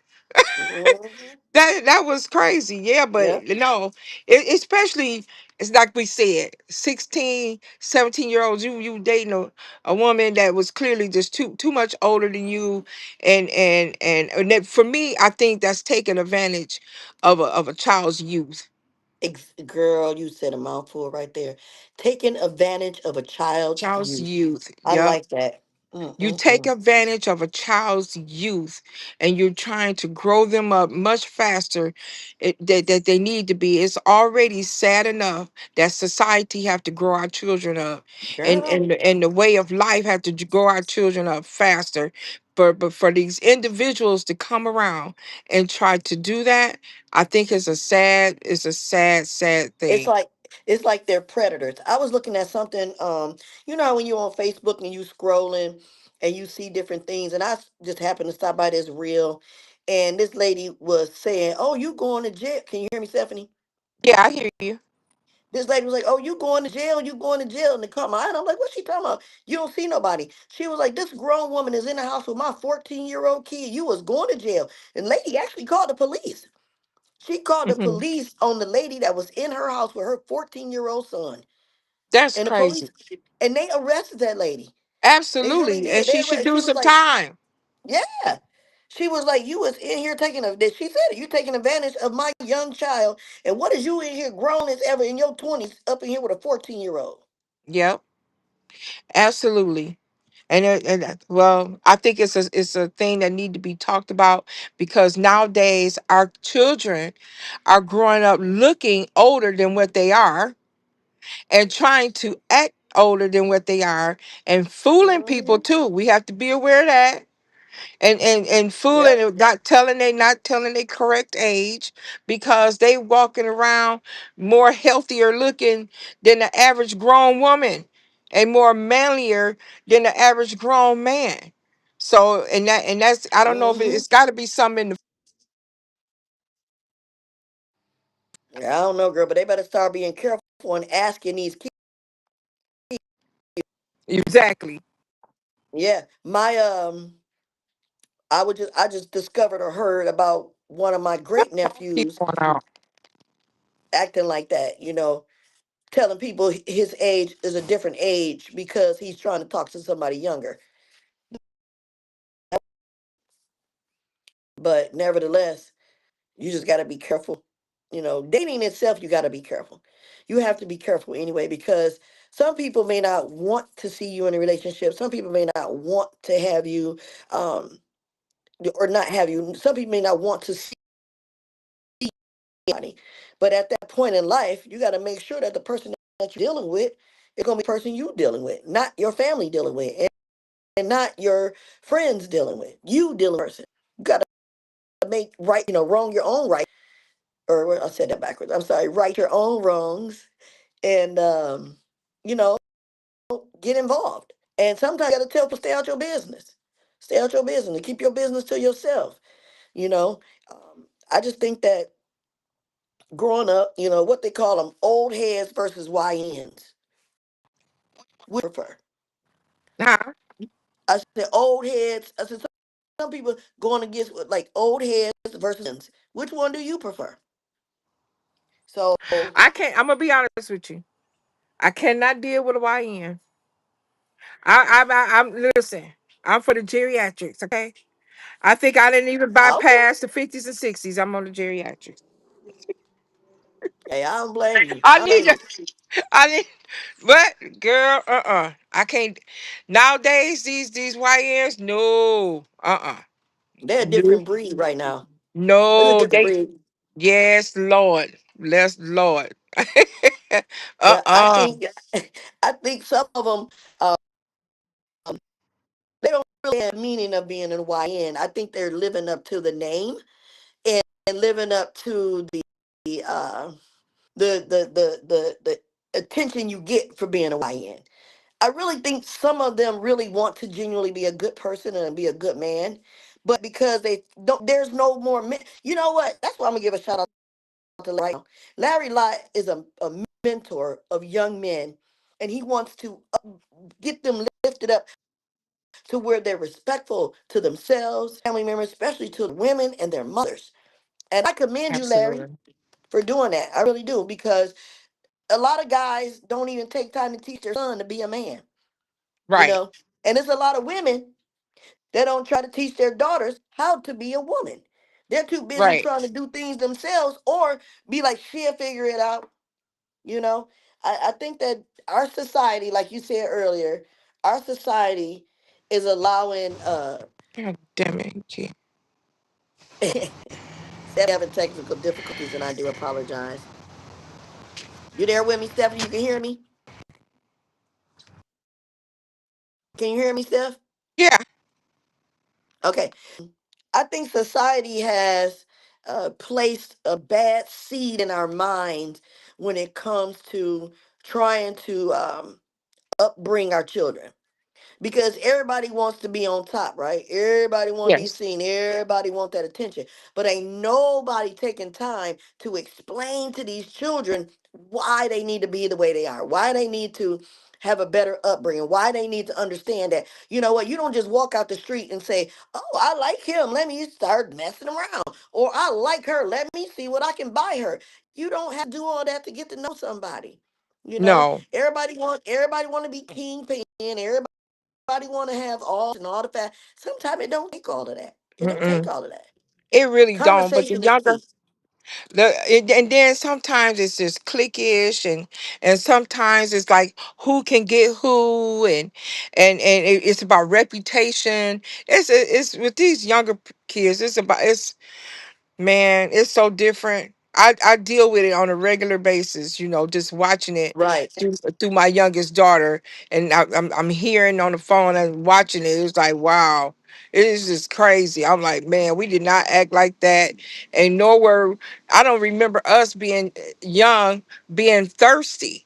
[SPEAKER 1] hmm.
[SPEAKER 3] That was crazy. Yeah,
[SPEAKER 1] Yeah.
[SPEAKER 3] but especially it's like we said, 16, 17 year olds, you dating a woman that was clearly just too much older than you. And that, for me, I think that's taking advantage of a child's youth.
[SPEAKER 1] Girl, you said a mouthful right there. Taking advantage of a child's
[SPEAKER 3] Child's
[SPEAKER 1] youth.
[SPEAKER 3] youth.
[SPEAKER 1] I
[SPEAKER 3] Yep.
[SPEAKER 1] like that.
[SPEAKER 3] You take
[SPEAKER 1] Mm-mm-mm.
[SPEAKER 3] advantage of a child's youth and you're trying to grow them up much faster that they need to be. It's already sad enough that society have to grow our children up
[SPEAKER 1] Girl,
[SPEAKER 3] and the way of life have to grow our children up faster. But for these individuals to come around and try to do that, I think it's a sad
[SPEAKER 1] it's
[SPEAKER 3] thing.
[SPEAKER 1] like it's like they're predators. I was looking at something. You know how when you're on Facebook and you scrolling and you see different things, and just happened to stop by this reel, and this lady was saying, "Oh, you going to jail?" Can you hear me, Stephanie?
[SPEAKER 3] Yeah, I hear you.
[SPEAKER 1] This lady was like, "Oh, you going to jail? You going to jail?" And they come out. And I'm like, "What's she talking about? You don't see nobody." She was like, "This grown woman is in the house with my 14-year-old kid. You was going to jail." And lady actually called the police. She called the
[SPEAKER 3] Mhm.
[SPEAKER 1] police on the lady that was in her house with her 14-year-old son.
[SPEAKER 3] That's
[SPEAKER 1] And the
[SPEAKER 3] crazy.
[SPEAKER 1] police, and they arrested that lady. They really
[SPEAKER 3] Absolutely. And
[SPEAKER 1] did. They
[SPEAKER 3] she should
[SPEAKER 1] arrested.
[SPEAKER 3] do
[SPEAKER 1] She was
[SPEAKER 3] some
[SPEAKER 1] like,
[SPEAKER 3] time.
[SPEAKER 1] yeah. She was like, you was in here taking a. She said it. You taking advantage of my young child. And what is you in here grown as ever in your 20s up in here with a 14-year-old?
[SPEAKER 3] Yep, absolutely. Well, I think it's a thing that need to be talked about because nowadays our children are growing up looking older than what they are and trying to act older than what they are and fooling people
[SPEAKER 1] Hmm.
[SPEAKER 3] too. We have to be aware of that. And
[SPEAKER 1] Yep.
[SPEAKER 3] fooling not telling they correct age because they walking around more healthier looking than the average grown woman and more manlier than the average grown man. So that's I don't know if
[SPEAKER 1] Hmm.
[SPEAKER 3] it's got to be something in the
[SPEAKER 1] Yeah, I don't know, girl, but they better start being careful and asking these kids.
[SPEAKER 3] exactly.
[SPEAKER 1] Yeah, I just discovered or heard about one of my great
[SPEAKER 3] Keep
[SPEAKER 1] nephews
[SPEAKER 3] going out.
[SPEAKER 1] acting like that. Telling people his age is a different age because he's trying to talk to somebody younger. But nevertheless, You just got to be careful. Dating itself, you got to be careful. You have to be careful anyway, because some people may not want to see you in a relationship. Some people may not want to have you, um, or not have you. Some people may not want to see anybody. But at that point in life, you got to make sure that the person that you're dealing with is going to be the person you dealing with, not your family dealing with, and not your friends dealing with. You dealing with the person. You got to make right, wrong your own right. Or I said that backwards. I'm sorry. Right your own wrongs, and you know, get involved. And sometimes you got to tell people, stay out your business. Stay out your business and keep your business to yourself. You know, I just think that growing up, what they call them, old heads versus YNs. We prefer.
[SPEAKER 3] Huh?
[SPEAKER 1] I said old heads. I said some people going against like old heads versus YNs. Which one do you prefer? So
[SPEAKER 3] I can't. I'm gonna be honest with you. I cannot deal with a YN. I'm listen. I'm for the geriatrics. Okay. I think I didn't even
[SPEAKER 1] okay,
[SPEAKER 3] bypass the 50s and 60s. I'm on the geriatrics.
[SPEAKER 1] hey, I don't blame you.
[SPEAKER 3] I
[SPEAKER 1] I don't
[SPEAKER 3] need
[SPEAKER 1] blame
[SPEAKER 3] to.
[SPEAKER 1] you.
[SPEAKER 3] I need. But girl, I can't. Nowadays, these YNs, no,
[SPEAKER 1] They're a
[SPEAKER 3] no,
[SPEAKER 1] different breed right now. It's a
[SPEAKER 3] no.
[SPEAKER 1] different
[SPEAKER 3] They,
[SPEAKER 1] breed.
[SPEAKER 3] yes, Lord, yes, Lord.
[SPEAKER 1] Yeah, I
[SPEAKER 3] uh-uh.
[SPEAKER 1] think I think some of them they don't really have meaning of being a YN. I think they're living up to the name, and living up to the uh the attention you get for being a YN. I really think some of them really want to genuinely be a good person and be a good man, but because they don't, there's no more men. You know what? That's why I'm gonna give a shout out to Larry right now. Larry Lott is a mentor of young men, and he wants to get them lifted up to where they're respectful to themselves, family members, especially to the women and their mothers. And I commend you, Larry,
[SPEAKER 3] Absolutely.
[SPEAKER 1] for doing that. I really do, because a lot of guys don't even take time to teach their son to be a man, you
[SPEAKER 3] Right,
[SPEAKER 1] know. And there's a lot of women that don't try to teach their daughters how to be a woman. They're too busy
[SPEAKER 3] right.
[SPEAKER 1] trying to do things themselves or be like, she'll figure it out, you know. I think that our society, like you said earlier, our society is allowing
[SPEAKER 3] God damn it. Gee.
[SPEAKER 1] having technical difficulties, and I do apologize. You there with me, Stephanie? You can hear me? Can you hear me, Steph?
[SPEAKER 3] Yeah.
[SPEAKER 1] Okay. I think society has placed a bad seed in our minds when it comes to trying to upbring our children, because everybody wants to be on top, right? Everybody want to be
[SPEAKER 3] Yes.
[SPEAKER 1] seen. Everybody want that attention. But ain't nobody taking time to explain to these children why they need to be the way they are, why they need to have a better upbringing, why they need to understand that, you know what, you don't just walk out the street and say, oh, I like him, let me start messing around. Or I like her, let me see what I can buy her. You don't have to do all that to get to know somebody.
[SPEAKER 3] No.
[SPEAKER 1] Everybody want to be kingpin. Everybody want to have all and all the fact. Sometimes it don't take all of that. It don't take
[SPEAKER 3] Mm-mm.
[SPEAKER 1] all of that.
[SPEAKER 3] It really don't. But the
[SPEAKER 1] Conversation is
[SPEAKER 3] younger,
[SPEAKER 1] key.
[SPEAKER 3] and then sometimes it's just cliquish, and sometimes it's like who can get who, and it's about reputation. It's with these younger kids. It's man, it's so different. I deal with it on a regular basis, just watching it
[SPEAKER 1] Right.
[SPEAKER 3] through my youngest daughter, and I'm hearing on the phone and watching it. It's like, wow, it is just crazy. I'm like, man, we did not act like that, and nor were I don't remember us being young, being thirsty,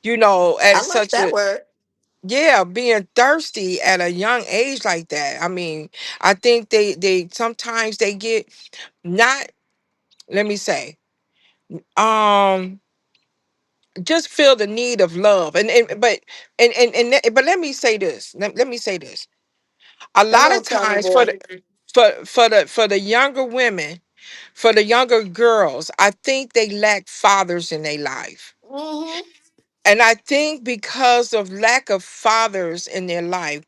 [SPEAKER 1] I
[SPEAKER 3] at
[SPEAKER 1] like
[SPEAKER 3] such
[SPEAKER 1] that
[SPEAKER 3] a
[SPEAKER 1] word.
[SPEAKER 3] yeah, being thirsty at a young age like that. I mean, I think they sometimes they get not let me say um just feel the need of love but let me say this let me say this a
[SPEAKER 1] Come
[SPEAKER 3] lot of
[SPEAKER 1] on, tell me,
[SPEAKER 3] times for
[SPEAKER 1] boy.
[SPEAKER 3] the for the younger women, for the younger girls, I think they lack fathers in their life,
[SPEAKER 1] Mm-hmm.
[SPEAKER 3] and I think because of lack of fathers in their life,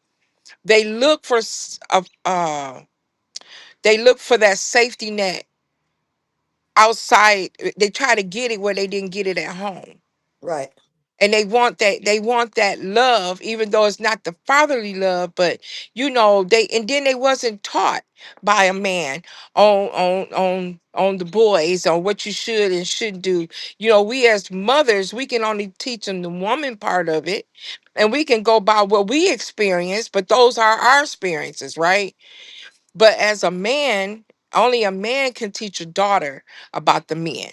[SPEAKER 3] they look for they look for that safety net outside. They try to get it where they didn't get it at home.
[SPEAKER 1] Right.
[SPEAKER 3] And they want that love, even though it's not the fatherly love, but they, and then they wasn't taught by a man on the boys, on what you should and shouldn't do. We as mothers, we can only teach them the woman part of it, and we can go by what we experience, but those are our experiences, right? But as a man, only a man can teach a daughter about the men,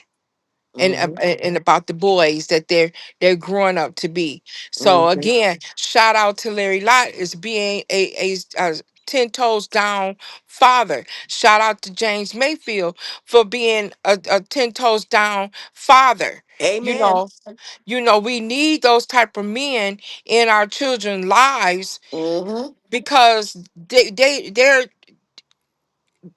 [SPEAKER 1] Mm-hmm.
[SPEAKER 3] and about the boys that they're growing up to be. So
[SPEAKER 1] Mm-hmm.
[SPEAKER 3] again, shout out to Larry Lott is being a 10 toes down father. Shout out to James Mayfield for being a 10 toes down father. You
[SPEAKER 1] Amen.
[SPEAKER 3] know, we need those type of men in our children's lives,
[SPEAKER 1] Mm-hmm.
[SPEAKER 3] because they're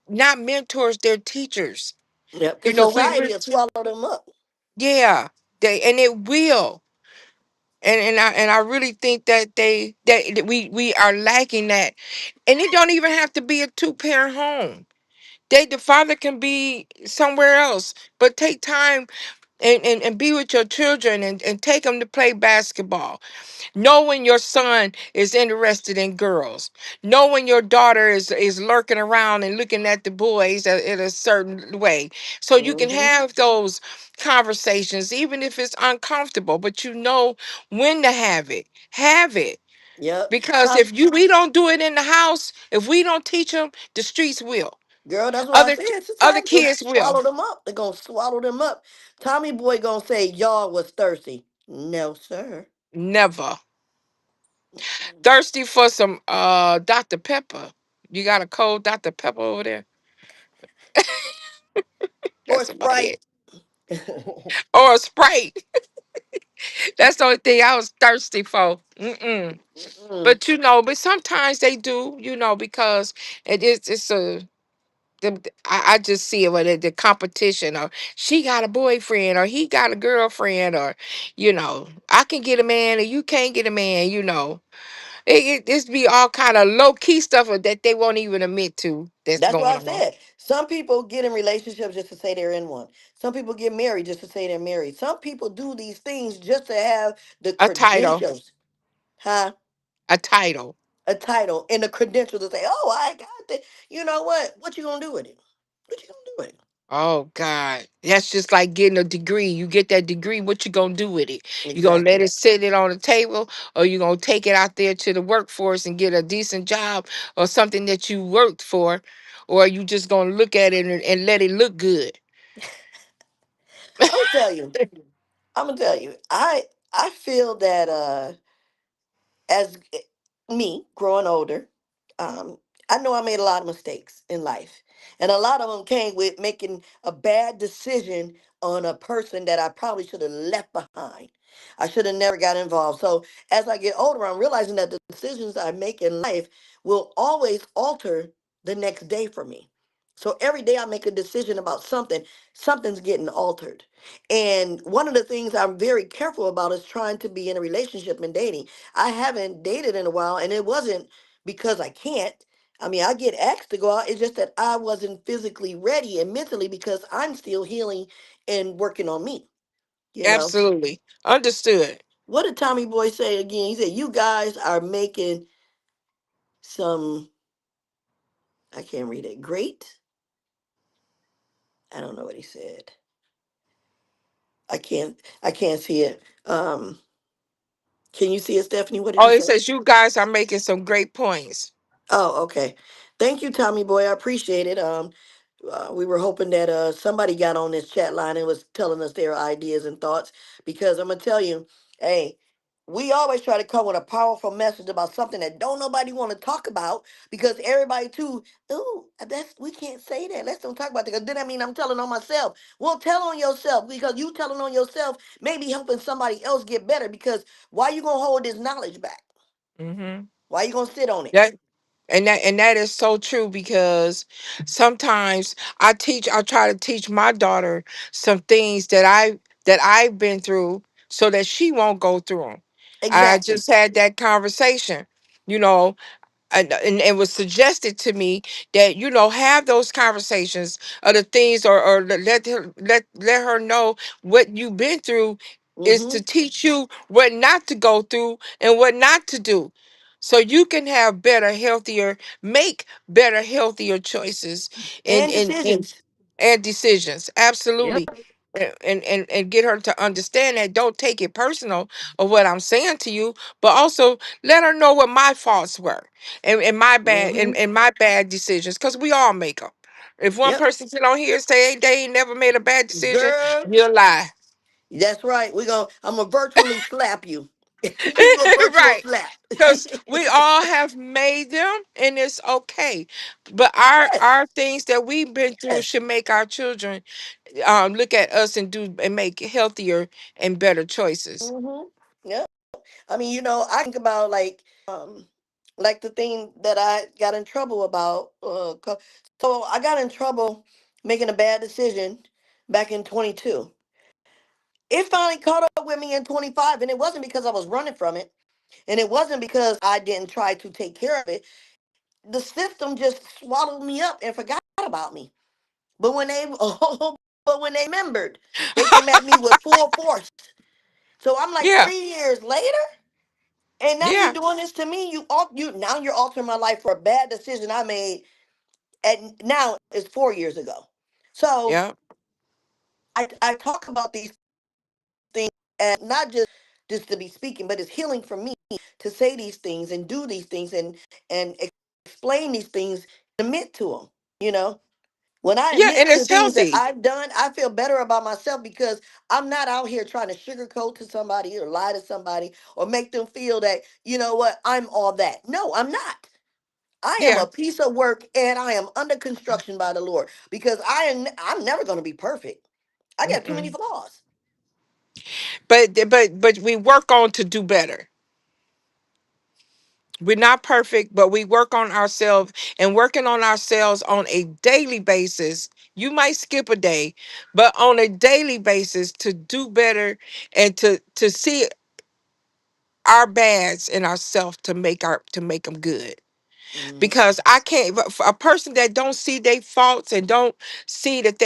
[SPEAKER 3] not mentors, they're teachers.
[SPEAKER 1] Yep. Because society
[SPEAKER 3] We
[SPEAKER 1] will swallow them up.
[SPEAKER 3] yeah, and it will. And I really think that we are lacking that. And it don't even have to be a two-parent home. The father can be somewhere else, but take time and be with your children, and take them to play basketball. Know when your son is interested in girls. Know when your daughter is lurking around and looking at the boys in a certain way. So you can
[SPEAKER 1] Mm-hmm.
[SPEAKER 3] have those conversations, even if it's uncomfortable, but you know when to have it. Have it.
[SPEAKER 1] Yep.
[SPEAKER 3] Because
[SPEAKER 1] Tom,
[SPEAKER 3] if we don't do it in the house, if we don't teach them, the streets will.
[SPEAKER 1] girl, that's what I
[SPEAKER 3] Other
[SPEAKER 1] said.
[SPEAKER 3] other
[SPEAKER 1] Society gonna
[SPEAKER 3] kids will.
[SPEAKER 1] swallow them up. They're gonna swallow them up. Tommy Boy gonna say y'all was thirsty. No, sir.
[SPEAKER 3] Never.
[SPEAKER 1] Mm-mm.
[SPEAKER 3] Thirsty for some Dr. Pepper. You got a cold Dr. Pepper over there?
[SPEAKER 1] Or
[SPEAKER 3] That's about
[SPEAKER 1] Sprite.
[SPEAKER 3] it. Or a Sprite. That's the only thing I was thirsty for. Mm-mm.
[SPEAKER 1] Mm-mm.
[SPEAKER 3] But sometimes they do, because it's I just see it with the competition, or she got a boyfriend, or he got a girlfriend, or I can get a man and you can't get a man. This be all kind of low key stuff that they won't even admit to that's
[SPEAKER 1] That's what
[SPEAKER 3] going
[SPEAKER 1] I
[SPEAKER 3] on.
[SPEAKER 1] said. Some people get in relationships just to say they're in one. Some people get married just to say they're married. Some people do these things just to have the
[SPEAKER 3] A title,
[SPEAKER 1] credentials, huh?
[SPEAKER 3] a title.
[SPEAKER 1] A title and the credentials to say, "Oh, I got that." You know what? What you gonna do with it? What you gonna do with it?
[SPEAKER 3] Oh God, that's just like getting a degree. You get that degree, what you gonna do with it? You gonna let
[SPEAKER 1] Exactly.
[SPEAKER 3] it sit it on the table, or you gonna take it out there to the workforce and get a decent job or something that you worked for, or you just gonna look at it and let it look good?
[SPEAKER 1] I'm gonna tell you. I'm gonna tell you. I feel that as me growing older, I know I made a lot of mistakes in life, and a lot of them came with making a bad decision on a person that I probably should have left behind. I should have never got involved. So as I get older, I'm realizing that the decisions I make in life will always alter the next day for me. So every day I make a decision about something, something's getting altered. And one of the things I'm very careful about is trying to be in a relationship and dating. I haven't dated in a while, and it wasn't because I can't. I mean, I get asked to go out. It's just that I wasn't physically ready and mentally because I'm still healing and working on me. You know,
[SPEAKER 3] Absolutely understood.
[SPEAKER 1] what did Tommy Boy say again? He said, "You guys are making some." I can't read it. Great. I don't know what he said. I can't. I can't see it. Can you see it, Stephanie? What did
[SPEAKER 3] Oh,
[SPEAKER 1] he
[SPEAKER 3] it
[SPEAKER 1] say?
[SPEAKER 3] says you guys are making some great points.
[SPEAKER 1] Oh, okay. Thank you, Tommy Boy. I appreciate it. We were hoping that somebody got on this chat line and was telling us their ideas and thoughts because I'm gonna tell you, hey, we always try to come with a powerful message about something that don't nobody want to talk about because everybody too, ooh, that's we can't say that. Let's don't talk about that because then I mean I'm telling on myself. Well, tell on yourself because you telling on yourself maybe helping somebody else get better because why you gonna hold this knowledge back?
[SPEAKER 3] Mm-hmm.
[SPEAKER 1] Why you gonna sit on it?
[SPEAKER 3] And that is so true, because sometimes I try to teach my daughter some things that I've been through, so that she won't go through them. I
[SPEAKER 1] Exactly.
[SPEAKER 3] just had that conversation. You know, and it was suggested to me that, have those conversations of the things, or let her know what you've been through is
[SPEAKER 1] Mm-hmm.
[SPEAKER 3] to teach you what not to go through and what not to do, so you can have better, healthier, make better, healthier choices in
[SPEAKER 1] And
[SPEAKER 3] in in
[SPEAKER 1] decisions.
[SPEAKER 3] and decisions.
[SPEAKER 1] Yep.
[SPEAKER 3] Absolutely. And get her to understand that, don't take it personal of what I'm saying to you, but also let her know what my faults were, and my bad,
[SPEAKER 1] Mm-hmm.
[SPEAKER 3] and my bad decisions, because we all make them. If one
[SPEAKER 1] Yep.
[SPEAKER 3] person sit on here and say they ain't never made a bad decision,
[SPEAKER 1] Girl,
[SPEAKER 3] you'll lie.
[SPEAKER 1] that's right. I'm gonna virtually slap you. Give you a virtual
[SPEAKER 3] Right.
[SPEAKER 1] slap.
[SPEAKER 3] Because we all have made them, and it's okay. But
[SPEAKER 1] Yes.
[SPEAKER 3] our things that we've been through
[SPEAKER 1] Yes.
[SPEAKER 3] should make our children look at us and make healthier and better choices.
[SPEAKER 1] Mm-hmm. Yep. I mean, I think about like the thing that I got in trouble about. So I got in trouble making a bad decision back in 22. It finally caught up with me in 25, and it wasn't because I was running from it, and it wasn't because I didn't try to take care of it. The system just swallowed me up and forgot about me. But when they but when they remembered, they came at me with full force. So I'm like
[SPEAKER 3] Yeah,
[SPEAKER 1] 3 years later, and now you
[SPEAKER 3] yeah,
[SPEAKER 1] doing this to me. You now you're altering my life for a bad decision I made. And now it's 4 years ago. So
[SPEAKER 3] yeah,
[SPEAKER 1] I talk about these things, and not just to be speaking, but it's healing for me to say these things and do these things and explain these things, admit to them. You know, when I
[SPEAKER 3] yeah,
[SPEAKER 1] admit
[SPEAKER 3] and
[SPEAKER 1] to
[SPEAKER 3] it's
[SPEAKER 1] things that
[SPEAKER 3] healthy.
[SPEAKER 1] I've done, I feel better about myself because I'm not out here trying to sugarcoat to somebody or lie to somebody or make them feel that, you know what, I'm all that. No, I'm not. I am
[SPEAKER 3] Yeah.
[SPEAKER 1] a piece of work and I am under construction by the Lord because I'm never going to be perfect. I got too many
[SPEAKER 3] Mm-mm.
[SPEAKER 1] flaws.
[SPEAKER 3] But we work on to do better. We're not perfect, but we work on ourselves, and working on ourselves on a daily basis. You might skip a day, but on a daily basis to do better, and to see our bads in ourselves, to make them good.
[SPEAKER 1] Hmm.
[SPEAKER 3] Because I can't, but for a person that don't see their faults and don't see that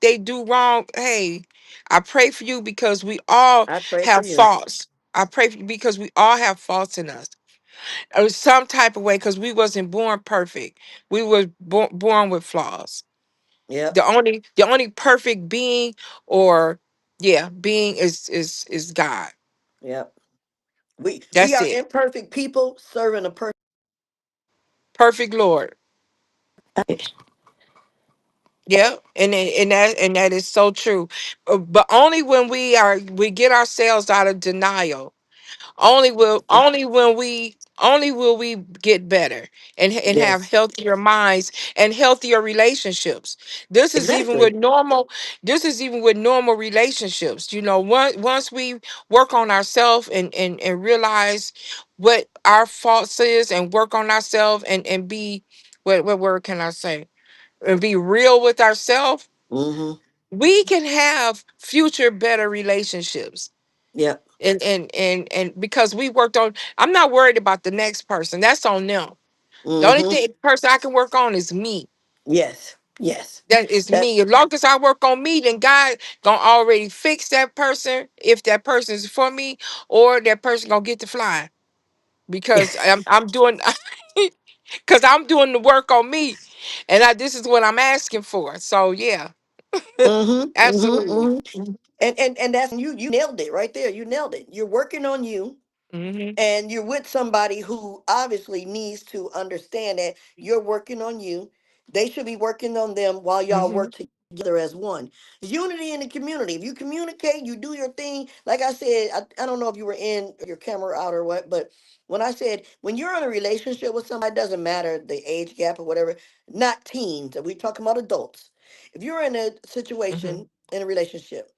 [SPEAKER 3] they do wrong. Hey, I pray for you, because we all
[SPEAKER 1] I pray for
[SPEAKER 3] have
[SPEAKER 1] you.
[SPEAKER 3] faults. I pray for you because we all have faults in us, or some type of way, because we wasn't born perfect. We was born with flaws.
[SPEAKER 1] Yep.
[SPEAKER 3] The only perfect being, or yeah, being is God.
[SPEAKER 1] Yep. We
[SPEAKER 3] That's
[SPEAKER 1] are
[SPEAKER 3] it.
[SPEAKER 1] imperfect people serving a perfect.
[SPEAKER 3] Perfect Lord. Yeah, and that is so true. But only when we get ourselves out of denial. Only will we get better, and have
[SPEAKER 1] Yes.
[SPEAKER 3] healthier minds and healthier relationships. This is even with
[SPEAKER 1] Exactly.
[SPEAKER 3] normal. This is even with normal relationships. Once we work on ourselves, and realize what our faults is, and work on ourselves, and be, what word can I say? And be real with ourselves,
[SPEAKER 1] Mm-hmm.
[SPEAKER 3] we can have future better relationships.
[SPEAKER 1] Yep.
[SPEAKER 3] And because we worked on, I'm not worried about the next person. That's on them. The only
[SPEAKER 1] Mm-hmm.
[SPEAKER 3] person I can work on is me.
[SPEAKER 1] Yes. Yes.
[SPEAKER 3] That is
[SPEAKER 1] That.
[SPEAKER 3] me. As long as I work on me, then God gonna already fix that person, if that person is for me, or that person gonna get to flying, because I'm doing because I'm doing the work on me, and this is what I'm asking for. So yeah,
[SPEAKER 1] Mm-hmm. Mm-hmm.
[SPEAKER 3] absolutely.
[SPEAKER 1] Mm-hmm. And that's you nailed it right there. You nailed it. You're working on you,
[SPEAKER 3] Hmm.
[SPEAKER 1] and you're with somebody who obviously needs to understand that you're working on you. They should be working on them while y'all
[SPEAKER 3] Hmm.
[SPEAKER 1] work together as one. Unity in the community. If you communicate, you do your thing. Like I said, I don't know if you were in your camera out or what, but when I said when you're in a relationship with somebody, it doesn't matter the age gap or whatever, not teens, we talking about adults. If you're in a
[SPEAKER 3] Hmm.
[SPEAKER 1] situation in a relationship,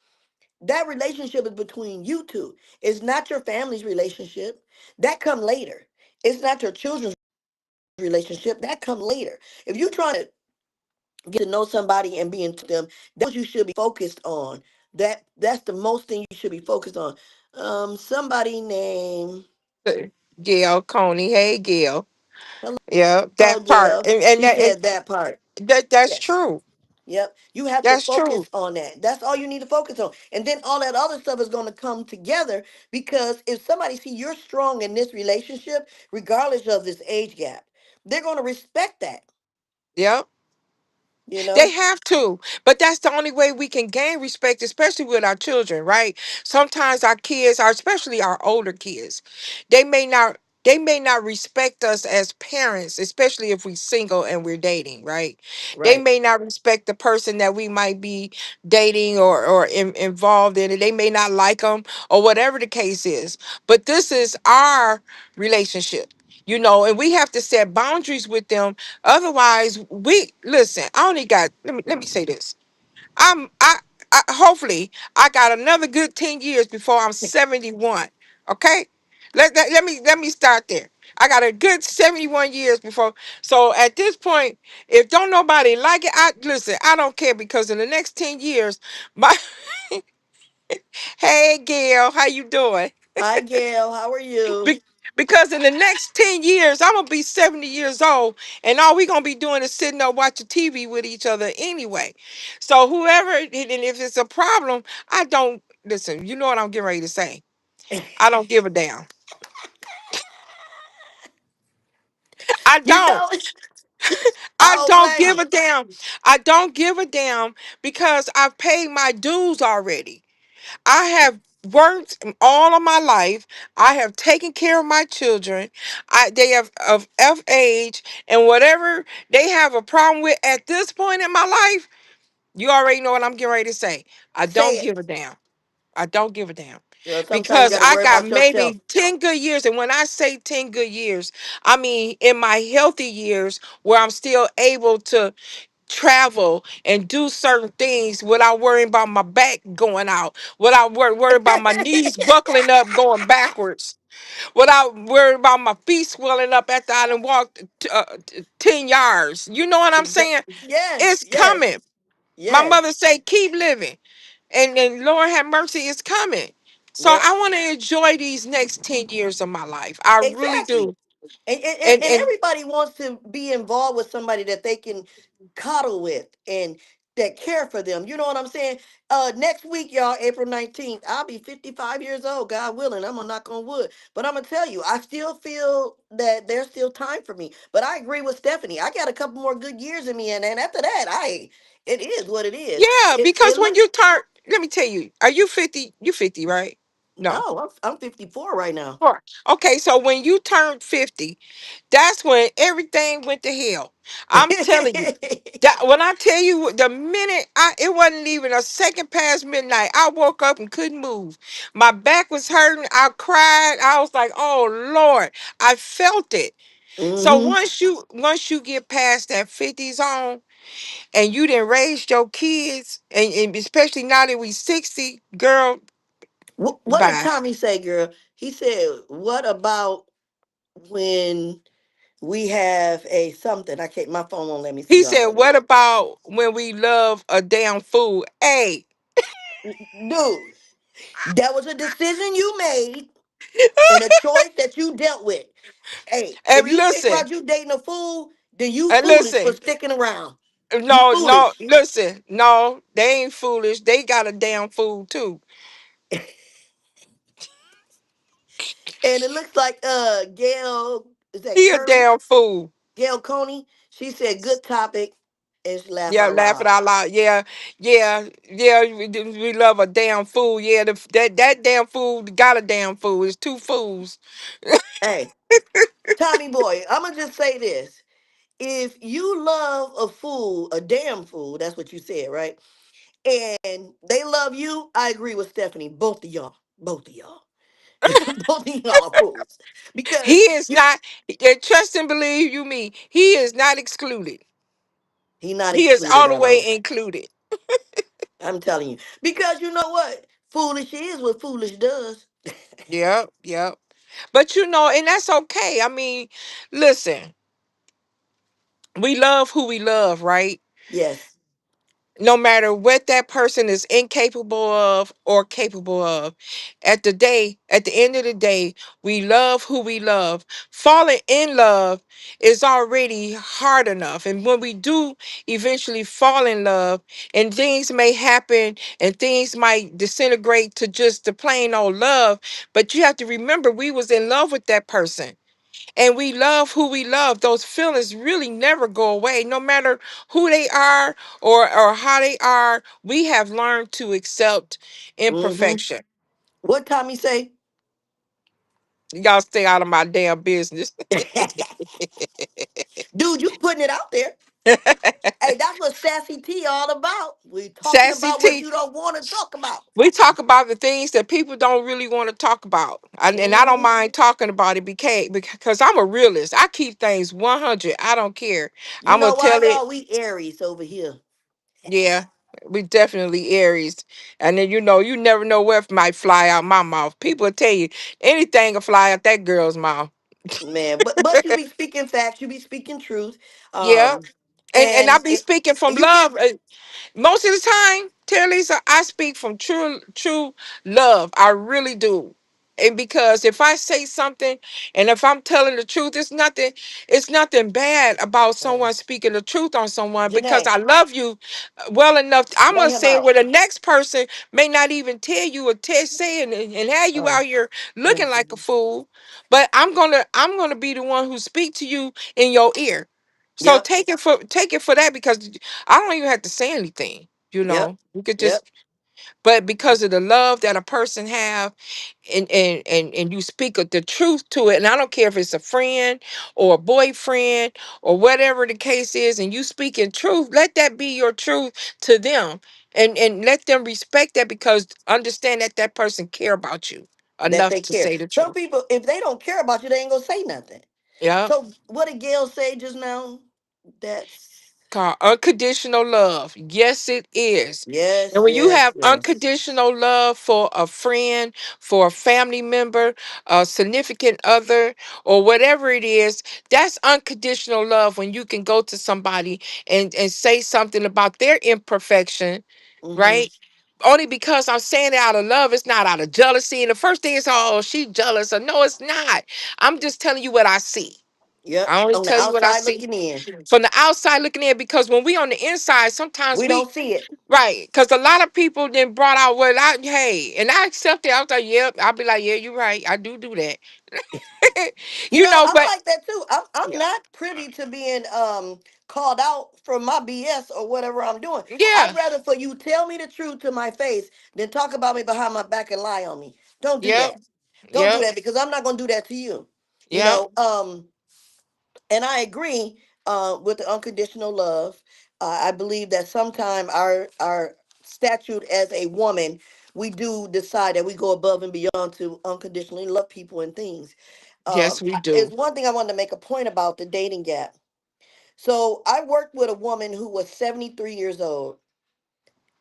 [SPEAKER 1] that relationship is between you two. It's not your family's relationship. That come later. It's not your children's relationship. That come later. If you're trying to get to know somebody and be into them, that's what you should be focused on. That's the most thing you should be focused on. Somebody named
[SPEAKER 3] Gail Coney. Hey, Gail. Yeah,
[SPEAKER 1] Hello,
[SPEAKER 3] that part.
[SPEAKER 1] Gail.
[SPEAKER 3] And
[SPEAKER 1] She
[SPEAKER 3] that,
[SPEAKER 1] said that part.
[SPEAKER 3] that's
[SPEAKER 1] Yes.
[SPEAKER 3] true.
[SPEAKER 1] Yep. You have to
[SPEAKER 3] That's true.
[SPEAKER 1] focus on that. That's all you need to focus on. And then all that other stuff is going to come together because if somebody see you're strong in this relationship, regardless of this age gap, they're going to respect that,
[SPEAKER 3] Yep.
[SPEAKER 1] you
[SPEAKER 3] They
[SPEAKER 1] know?
[SPEAKER 3] have to, but that's the only way we can gain respect, especially with our children, right? Sometimes our kids, especially our older kids, they may not they may not respect us as parents, especially if we're single and we're dating, right? They
[SPEAKER 1] Right.
[SPEAKER 3] may not respect the person that we might be dating or involved in, and they may not like them or whatever the case is. But this is our relationship, and we have to set boundaries with them. Otherwise, we listen. I only got. Let me say this. I'm. I hopefully I got another good 10 years before I'm 71. Okay. Let me start there. I got a good 71 years before. So at this point, if don't nobody like it, I listen. I don't care because in the next 10 years, my hey Gail, how you doing?
[SPEAKER 1] Hi, Gail. How are you?
[SPEAKER 3] Be- because in the next 10 years, I'm gonna be 70 years old, and all we gonna be doing is sitting up watching TV with each other anyway. So whoever, and if it's a problem, I don't listen. You know what I'm getting ready to say? I don't give a damn. I
[SPEAKER 1] You
[SPEAKER 3] don't.
[SPEAKER 1] know, I
[SPEAKER 3] I
[SPEAKER 1] don't
[SPEAKER 3] don't
[SPEAKER 1] blame
[SPEAKER 3] give
[SPEAKER 1] you.
[SPEAKER 3] a damn. I don't give a damn because I've paid my dues already. I have worked all of my life. I have taken care of my children. They have of age and whatever they have a problem with at this point in my life. You already know what I'm getting ready to say. I
[SPEAKER 1] Say
[SPEAKER 3] don't
[SPEAKER 1] it.
[SPEAKER 3] give a damn. I don't give a damn
[SPEAKER 1] Well, sometimes you
[SPEAKER 3] because
[SPEAKER 1] got to
[SPEAKER 3] I
[SPEAKER 1] worry
[SPEAKER 3] got
[SPEAKER 1] about yourself.
[SPEAKER 3] maybe 10 good years. And when I say 10 good years, I mean in my healthy years where I'm still able to travel and do certain things without worrying about my back going out, without worrying about my knees buckling up going backwards, without worrying about my feet swelling up after I done walked 10 yards. You know what I'm saying?
[SPEAKER 1] Yes,
[SPEAKER 3] It's
[SPEAKER 1] yes,
[SPEAKER 3] coming. My
[SPEAKER 1] yes.
[SPEAKER 3] mother say, keep living. And Lord have mercy, it's coming. So
[SPEAKER 1] Yep.
[SPEAKER 3] I want to enjoy these next 10 years of my life. I really
[SPEAKER 1] Exactly.
[SPEAKER 3] do.
[SPEAKER 1] And,
[SPEAKER 3] And
[SPEAKER 1] and
[SPEAKER 3] and
[SPEAKER 1] everybody wants to be involved with somebody that they can coddle with and that care for them. You know what I'm saying? Next week, y'all, April 19th, I'll be 55 years old, God willing. I'm gonna knock on wood. But I'm gonna tell you, I still feel that there's still time for me. But I agree with Stephanie. I got a couple more good years in me, and after that, it is what it is.
[SPEAKER 3] yeah,
[SPEAKER 1] It
[SPEAKER 3] because when
[SPEAKER 1] looks
[SPEAKER 3] you turn, let me tell you, are you 50? You 50, right? No.
[SPEAKER 1] no, I'm 54 right now.
[SPEAKER 3] Sure. Okay, so when you turned 50, that's when everything went to hell. I'm telling you. That when I tell you the minute it wasn't even a second past midnight, I woke up and couldn't move. My back was hurting. I cried. I was like, "Oh Lord," I felt it. So
[SPEAKER 1] hmm
[SPEAKER 3] once you get past that 50 zone and you didn't raise your kids, and especially now that we 60, girl,
[SPEAKER 1] What did
[SPEAKER 3] bye.
[SPEAKER 1] Tommy say, girl? He said, "What about when we have a something?" I can't. My phone won't let me see
[SPEAKER 3] He
[SPEAKER 1] all
[SPEAKER 3] said,
[SPEAKER 1] that.
[SPEAKER 3] "What about when we love a damn fool?" Hey,
[SPEAKER 1] Dude, that was a decision you made and a choice that you dealt with. Hey, if
[SPEAKER 3] and
[SPEAKER 1] you think
[SPEAKER 3] listen,
[SPEAKER 1] about you dating a fool, then you
[SPEAKER 3] and
[SPEAKER 1] foolish for
[SPEAKER 3] listen.
[SPEAKER 1] sticking around. You
[SPEAKER 3] No, no,
[SPEAKER 1] foolish.
[SPEAKER 3] listen. No, they ain't foolish. They got a damn fool too.
[SPEAKER 1] And it looks like Gail, is that
[SPEAKER 3] He a
[SPEAKER 1] Curry?
[SPEAKER 3] damn fool.
[SPEAKER 1] Gail Coney. She said good topic and she laughed
[SPEAKER 3] Yeah,
[SPEAKER 1] out
[SPEAKER 3] laughing
[SPEAKER 1] loud.
[SPEAKER 3] out loud. Yeah, yeah, yeah. We love a damn fool. Yeah, that damn fool got a damn fool. It's two fools.
[SPEAKER 1] Hey, Tommy boy, I'ma just say this. If you love a fool, a damn fool, that's what you said, right? And they love you, I agree with Stephanie. Both of y'all. Both of y'all. Both of y'all fools.
[SPEAKER 3] He
[SPEAKER 1] Because
[SPEAKER 3] is
[SPEAKER 1] you
[SPEAKER 3] not. Trust and believe you me. He is not excluded.
[SPEAKER 1] he not
[SPEAKER 3] He is
[SPEAKER 1] excluded
[SPEAKER 3] all the
[SPEAKER 1] at all.
[SPEAKER 3] way included.
[SPEAKER 1] I'm telling you. Because you know what? Foolish is what foolish does.
[SPEAKER 3] Yep, yep. But and that's okay. I mean, listen, we love who we love, right?
[SPEAKER 1] Yes.
[SPEAKER 3] no matter what that person is incapable of or capable of. At the end of the day, we love who we love. Falling in love is already hard enough. And when we do eventually fall in love, and things may happen and things might disintegrate to just the plain old love, but you have to remember we was in love with that person and we love who we love. Those feelings really never go away, no matter who they are or how they are. We have learned to accept
[SPEAKER 1] Mm-hmm.
[SPEAKER 3] imperfection.
[SPEAKER 1] What Tommy say?
[SPEAKER 3] Y'all stay out of my damn business.
[SPEAKER 1] Dude, you putting it out there. Hey, that's what Sassy T all about. We talking
[SPEAKER 3] Sassy
[SPEAKER 1] about what
[SPEAKER 3] T.
[SPEAKER 1] you don't want to talk about.
[SPEAKER 3] We talk about the things that people don't really want to talk about. And I don't
[SPEAKER 1] Hmm.
[SPEAKER 3] mind talking about it because I'm a realist. I keep things 100. I don't care.
[SPEAKER 1] You
[SPEAKER 3] I'm
[SPEAKER 1] know
[SPEAKER 3] going to
[SPEAKER 1] why,
[SPEAKER 3] tell it.
[SPEAKER 1] y'all? We Aries over here.
[SPEAKER 3] Yeah, we definitely Aries. And then you never know what might fly out my mouth. People will tell you anything will fly out that girl's mouth.
[SPEAKER 1] Man, but you be speaking facts, you be speaking truth.
[SPEAKER 3] Yeah.
[SPEAKER 1] Um,
[SPEAKER 3] And I
[SPEAKER 1] and
[SPEAKER 3] be speaking from
[SPEAKER 1] you give
[SPEAKER 3] love. Most of the time, Terralisa, I speak from true love. I really do. And because if I say something and if I'm telling the truth, it's nothing bad about someone speaking the truth on someone because
[SPEAKER 1] Janae,
[SPEAKER 3] I love you well enough. I'm
[SPEAKER 1] let
[SPEAKER 3] gonna
[SPEAKER 1] him
[SPEAKER 3] say it
[SPEAKER 1] out.
[SPEAKER 3] where the next person may not even tell you or say it and have you
[SPEAKER 1] Oh,
[SPEAKER 3] out here looking
[SPEAKER 1] mm,
[SPEAKER 3] like a fool. But I'm gonna be the one who speak to you in your ear. So
[SPEAKER 1] yep,
[SPEAKER 3] take it for that because I don't even have to say anything.
[SPEAKER 1] yep,
[SPEAKER 3] You could
[SPEAKER 1] yep.
[SPEAKER 3] just, but because of the love that a person have, and you speak of the truth to it, and I don't care if it's a friend or a boyfriend or whatever the case is, and you speak in truth, let that be your truth to them, and let them respect that because understand that that person care about you
[SPEAKER 1] That
[SPEAKER 3] enough
[SPEAKER 1] they
[SPEAKER 3] to
[SPEAKER 1] care.
[SPEAKER 3] say the
[SPEAKER 1] Some
[SPEAKER 3] truth.
[SPEAKER 1] people, if they don't care about you, they ain't gonna say nothing.
[SPEAKER 3] Yeah.
[SPEAKER 1] So what did Gail say just now? That's
[SPEAKER 3] Called unconditional love. Yes, it is. And
[SPEAKER 1] yes,
[SPEAKER 3] when you
[SPEAKER 1] yes,
[SPEAKER 3] have
[SPEAKER 1] yes.
[SPEAKER 3] unconditional love for a friend, for a family member, a significant other, or whatever it is, that's unconditional love when you can go to somebody and say something about their imperfection,
[SPEAKER 1] Mm-hmm.
[SPEAKER 3] right? Only because I'm saying it out of love, it's not out of jealousy. And the first thing is, oh, she jealous. Or no, it's not. I'm just telling you what I see.
[SPEAKER 1] Yep.
[SPEAKER 3] I only
[SPEAKER 1] On the
[SPEAKER 3] tell you what I
[SPEAKER 1] outside
[SPEAKER 3] see
[SPEAKER 1] looking in,
[SPEAKER 3] from the outside looking in because when we on the inside, sometimes
[SPEAKER 1] we don't see it.
[SPEAKER 3] right, because a lot of people then brought out well, hey, and I accept it. I was like, yep, I'll be like, yeah, you're right. I do that.
[SPEAKER 1] You know, I'm
[SPEAKER 3] But
[SPEAKER 1] like that too. I'm
[SPEAKER 3] yeah,
[SPEAKER 1] not privy to being called out for my BS or whatever I'm doing. I'd
[SPEAKER 3] yeah,
[SPEAKER 1] rather for you tell me the truth to my face than talk about me behind my back and lie on me. Don't do
[SPEAKER 3] yep,
[SPEAKER 1] that. Don't do
[SPEAKER 3] yep,
[SPEAKER 1] that because I'm not gonna do that to you. You
[SPEAKER 3] yep,
[SPEAKER 1] know, and I agree with the unconditional love. I believe that sometime our statute as a woman, we do decide that we go above and beyond to unconditionally love people and things.
[SPEAKER 3] yes, we
[SPEAKER 1] There's
[SPEAKER 3] do.
[SPEAKER 1] one thing I wanted to make a point about the dating gap. So I worked with a woman who was 73 years old,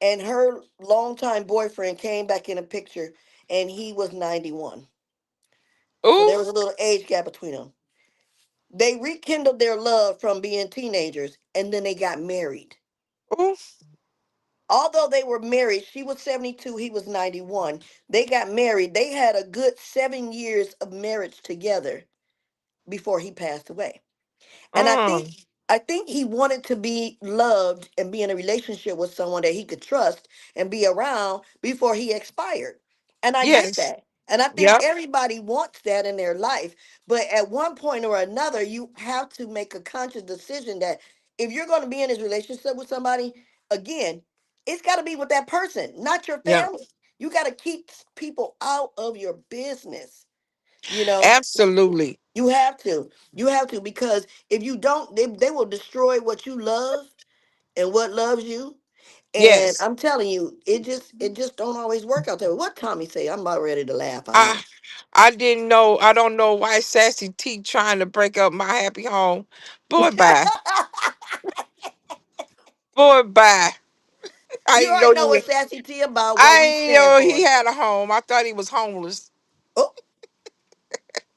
[SPEAKER 1] and her longtime boyfriend came back in a picture, and he was 91. So
[SPEAKER 3] Ooh,
[SPEAKER 1] there was a little age gap between them. They rekindled their love from being teenagers, and then they got married.
[SPEAKER 3] ooh,
[SPEAKER 1] Although they were married, she was 72, he was 91. They got married. They had a good 7 years of marriage together before he passed away. And
[SPEAKER 3] mm,
[SPEAKER 1] I think he wanted to be loved and be in a relationship with someone that he could trust and be around before he expired. And I get
[SPEAKER 3] yes,
[SPEAKER 1] that. And I think
[SPEAKER 3] yep,
[SPEAKER 1] everybody wants that in their life. But at one point or another, you have to make a conscious decision that if you're going to be in this relationship with somebody, again, it's got to be with that person, not your
[SPEAKER 3] yep,
[SPEAKER 1] family. You got to keep people out of your business, you know?
[SPEAKER 3] absolutely,
[SPEAKER 1] You have to. You have to because if you don't, they will destroy what you love and what loves you. And
[SPEAKER 3] yes.
[SPEAKER 1] I'm telling you, it just don't always work out that way. What Tommy say? I'm about ready to laugh. I
[SPEAKER 3] I
[SPEAKER 1] know.
[SPEAKER 3] I didn't know. I don't know why Sassy T trying to break up my happy home. Boy, bye. Boy, bye. I
[SPEAKER 1] You
[SPEAKER 3] didn't know
[SPEAKER 1] already know
[SPEAKER 3] you.
[SPEAKER 1] what Sassy T about, what
[SPEAKER 3] I
[SPEAKER 1] we
[SPEAKER 3] didn't
[SPEAKER 1] stand
[SPEAKER 3] know he
[SPEAKER 1] for.
[SPEAKER 3] had a home. I thought he was homeless.
[SPEAKER 1] Oh,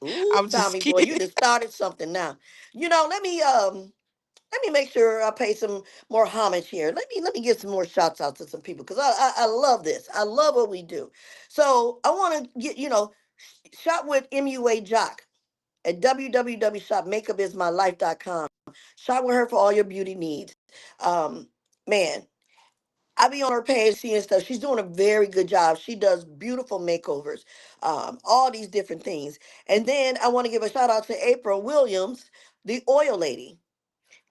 [SPEAKER 1] ooh,
[SPEAKER 3] I'm just
[SPEAKER 1] Tommy boy,
[SPEAKER 3] kidding.
[SPEAKER 1] you just started something now. Let me Let me make sure I pay some more homage here. Let me give some more shouts out to some people because I love this. I love what we do. So I want to get shop with MUA Jock at www.makeupIsMyLife.com. Shop with her for all your beauty needs. Man, I be on her page seeing stuff. She's doing a very good job. She does beautiful makeovers, all these different things. And then I want to give a shout out to April Williams, the oil lady.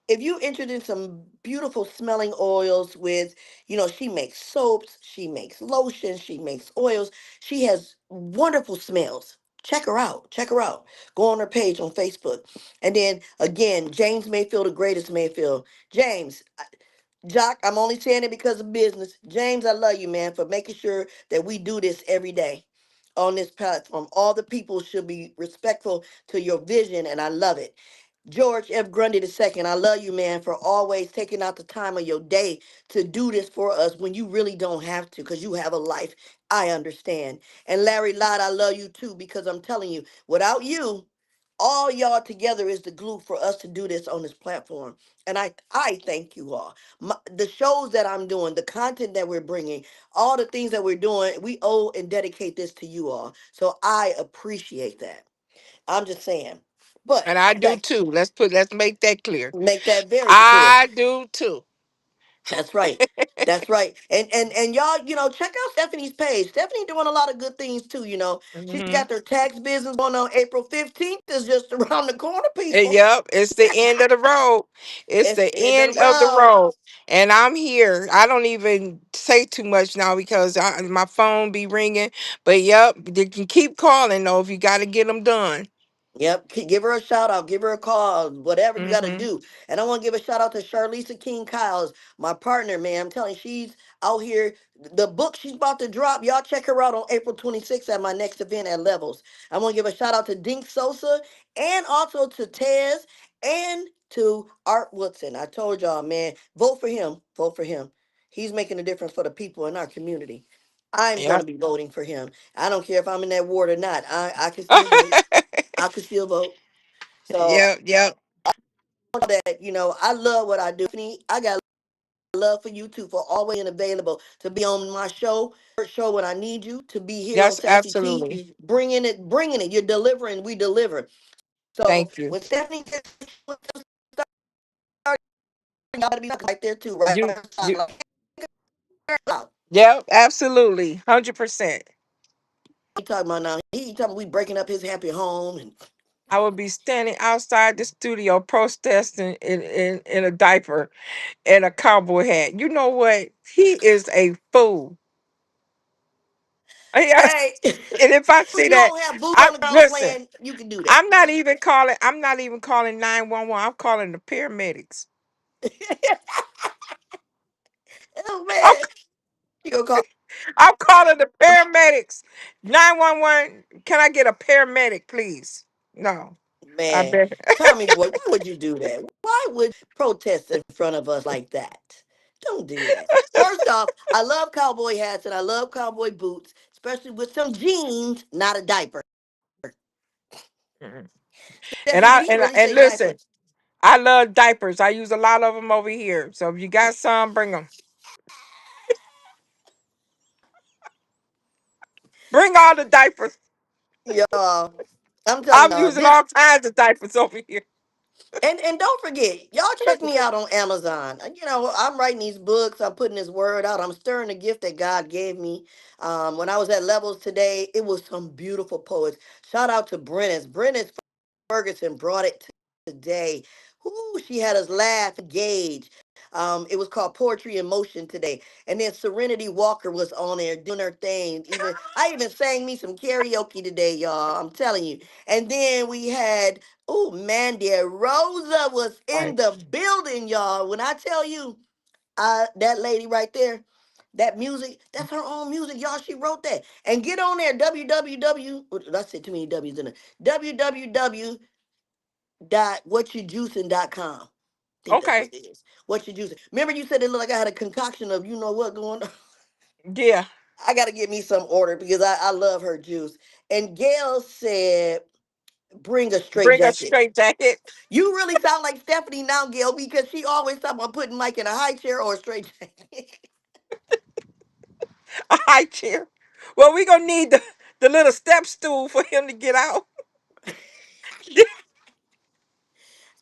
[SPEAKER 1] If you interested in some beautiful smelling oils with, she makes soaps, she makes lotions, she makes oils. She has wonderful smells. Check her out. Check her out. Go on her page on Facebook. And then again, James Mayfield, the greatest Mayfield. James, Jock, I'm only saying it because of business. James, I love you, man, for making sure that we do this every day on this platform. All the people should be respectful to your vision, and I love it. George F. Grundy II, I love you, man, for always taking out the time of your day to do this for us when you really don't have to because you have a life. I understand. And Larry Lott, I love you too because I'm telling you, without you, all y'all together is the glue for us to do this on this platform. And I thank you all. The shows that I'm doing, the content that we're bringing, all the things that we're doing, we owe and dedicate this to you all. So I appreciate that. I'm just saying. But
[SPEAKER 3] And I do
[SPEAKER 1] back,
[SPEAKER 3] too. Let's make that clear.
[SPEAKER 1] make that very clear.
[SPEAKER 3] I do too.
[SPEAKER 1] That's right. That's right. And y'all, check out Stephanie's page. Stephanie doing a lot of good things too, She's
[SPEAKER 3] Hmm.
[SPEAKER 1] got their tax business going on. April 15th is just around the corner, people.
[SPEAKER 3] Yep, it's the end of the road. It's
[SPEAKER 1] It's
[SPEAKER 3] the
[SPEAKER 1] the end of the
[SPEAKER 3] end of the
[SPEAKER 1] road.
[SPEAKER 3] road. And I'm here. I don't even say too much now because my phone be ringing. But yep, you can keep calling though if you got to get them done.
[SPEAKER 1] Yep, give her a shout out, give her a call, whatever you got to
[SPEAKER 3] Hmm.
[SPEAKER 1] do. And I want to give a shout out to Charlisa King Kyles, my partner, man. I'm telling you, she's out here. The book she's about to drop, y'all check her out on April 26th at my next event at Levels. I want to give a shout out to Dink Sosa and also to Tez and to Art Woodson. I told y'all, man, vote for him. Vote for him. He's making a difference for the people in our community. I'm going to
[SPEAKER 3] Yep.
[SPEAKER 1] be voting for him. I don't care if I'm in that ward or not. I can still vote. I could still vote. So
[SPEAKER 3] Yep. Yep.
[SPEAKER 1] that I love what I do. I got love for you too for always being available to be on my show when I need you to be here on
[SPEAKER 3] Yes,
[SPEAKER 1] Sassy T,
[SPEAKER 3] absolutely.
[SPEAKER 1] bringing it. You're delivering, we deliver. So
[SPEAKER 3] Thank you.
[SPEAKER 1] when Stephanie gets started, y'all gotta be right there too, right
[SPEAKER 3] You
[SPEAKER 1] on the side.
[SPEAKER 3] you
[SPEAKER 1] Like, out.
[SPEAKER 3] yep, absolutely. 100%.
[SPEAKER 1] He talking about now. He talking we breaking up his happy home and
[SPEAKER 3] I would be standing outside the studio protesting in a diaper and a cowboy hat. You know what? He is a fool. Yeah.
[SPEAKER 1] hey,
[SPEAKER 3] And if I
[SPEAKER 1] if
[SPEAKER 3] see
[SPEAKER 1] you
[SPEAKER 3] that,
[SPEAKER 1] don't have boots
[SPEAKER 3] I
[SPEAKER 1] on the ground
[SPEAKER 3] listen.
[SPEAKER 1] playing, you can do that.
[SPEAKER 3] I'm not even calling 911. I'm calling the paramedics.
[SPEAKER 1] Oh
[SPEAKER 3] I'm,
[SPEAKER 1] man, you gonna call
[SPEAKER 3] I'm calling the paramedics. 911. Can I get a paramedic, please? No. I
[SPEAKER 1] man,
[SPEAKER 3] bet.
[SPEAKER 1] Tommy boy, why would you do that? Why would protest in front of us like that? Don't do that. First off, I love cowboy hats and I love cowboy boots, especially with some jeans, not a diaper.
[SPEAKER 3] Mhm. And
[SPEAKER 1] Stephanie,
[SPEAKER 3] I
[SPEAKER 1] did he
[SPEAKER 3] and
[SPEAKER 1] really
[SPEAKER 3] and
[SPEAKER 1] say diaper?
[SPEAKER 3] listen, I love diapers. I use a lot of them over here. So if you got some, bring them. Bring all the diapers.
[SPEAKER 1] Y'all, I'm telling
[SPEAKER 3] I'm
[SPEAKER 1] y'all,
[SPEAKER 3] using
[SPEAKER 1] this
[SPEAKER 3] all kinds of diapers over here.
[SPEAKER 1] and don't forget, y'all check me out on Amazon. I'm writing these books, I'm putting this word out, I'm stirring the gift that God gave me. When I was at Levels today, it was some beautiful poets. Shout out to Brennis Ferguson brought it today. Ooh, she had us laugh, engage. It was called Poetry in Motion today. And then Serenity Walker was on there doing her thing. I even sang me some karaoke today, y'all. I'm telling you. And then we had, oh man, dear Rosa was in
[SPEAKER 3] Right.
[SPEAKER 1] the building, y'all. When I tell you, that lady right there, that music, that's her own music, y'all. She wrote that. And get on there, www. That's it, too many W's in it. www.whatyourjuicing.com. Think that's what
[SPEAKER 3] Okay.
[SPEAKER 1] it is. What you juicing. Remember you said it looked like I had a concoction of you know what going on?
[SPEAKER 3] Yeah.
[SPEAKER 1] I gotta get me some order because I love her juice. And Gail said, Bring a straight
[SPEAKER 3] Bring a
[SPEAKER 1] jacket.
[SPEAKER 3] straight jacket,
[SPEAKER 1] You really sound like Stephanie now, Gail, because she always talking about putting Mike in a high chair or a straight jacket.
[SPEAKER 3] a high chair. Well, we gonna need the little step stool for him to get out.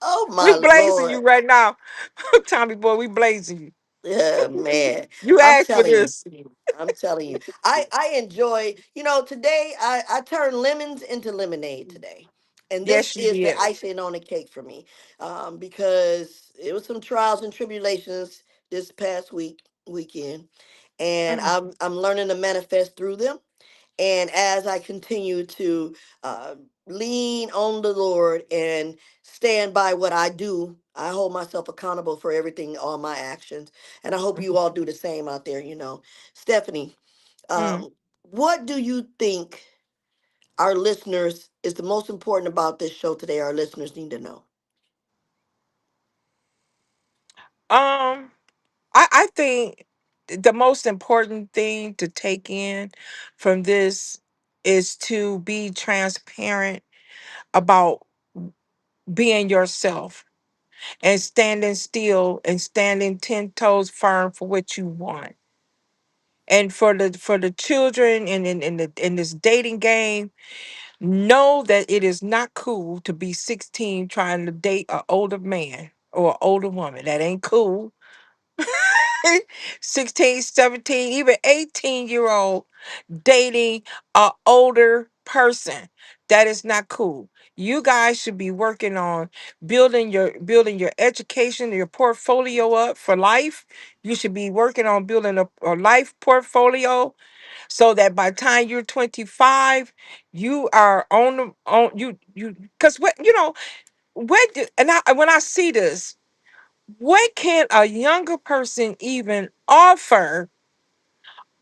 [SPEAKER 1] Oh my
[SPEAKER 3] We blazing
[SPEAKER 1] Lord.
[SPEAKER 3] you right now, Tommy boy. We blazing you.
[SPEAKER 1] Yeah, man.
[SPEAKER 3] You
[SPEAKER 1] I'm
[SPEAKER 3] asked for
[SPEAKER 1] telling you.
[SPEAKER 3] this.
[SPEAKER 1] I'm telling you. I enjoy, today I turned lemons into lemonade today. And this
[SPEAKER 3] Yes, you
[SPEAKER 1] is the
[SPEAKER 3] did.
[SPEAKER 1] icing on the cake for me. Because it was some trials and tribulations this past weekend. And
[SPEAKER 3] Mm,
[SPEAKER 1] I'm learning to manifest through them. And as I continue to uh, lean on the Lord and stand by what I do, I hold myself accountable for everything, all my actions. And I hope you
[SPEAKER 3] mm,
[SPEAKER 1] all do the same out there. Stephanie,
[SPEAKER 3] mm.
[SPEAKER 1] what do you think our listeners is the most important about this show today? Our listeners need to know.
[SPEAKER 3] Um, I think the most important thing to take in from this is to be transparent about being yourself and standing still and standing 10 toes firm for what you want. And for the children in this dating game, know that it is not cool to be 16 trying to date an older man or an older woman. That ain't cool. 16, 17, even 18-year-old dating a older person. That is not cool. You guys should be working on building your education, your portfolio up for life. You should be working on building a life portfolio so that by the time you're 25, you are on you because what when I see this, what can a younger person even offer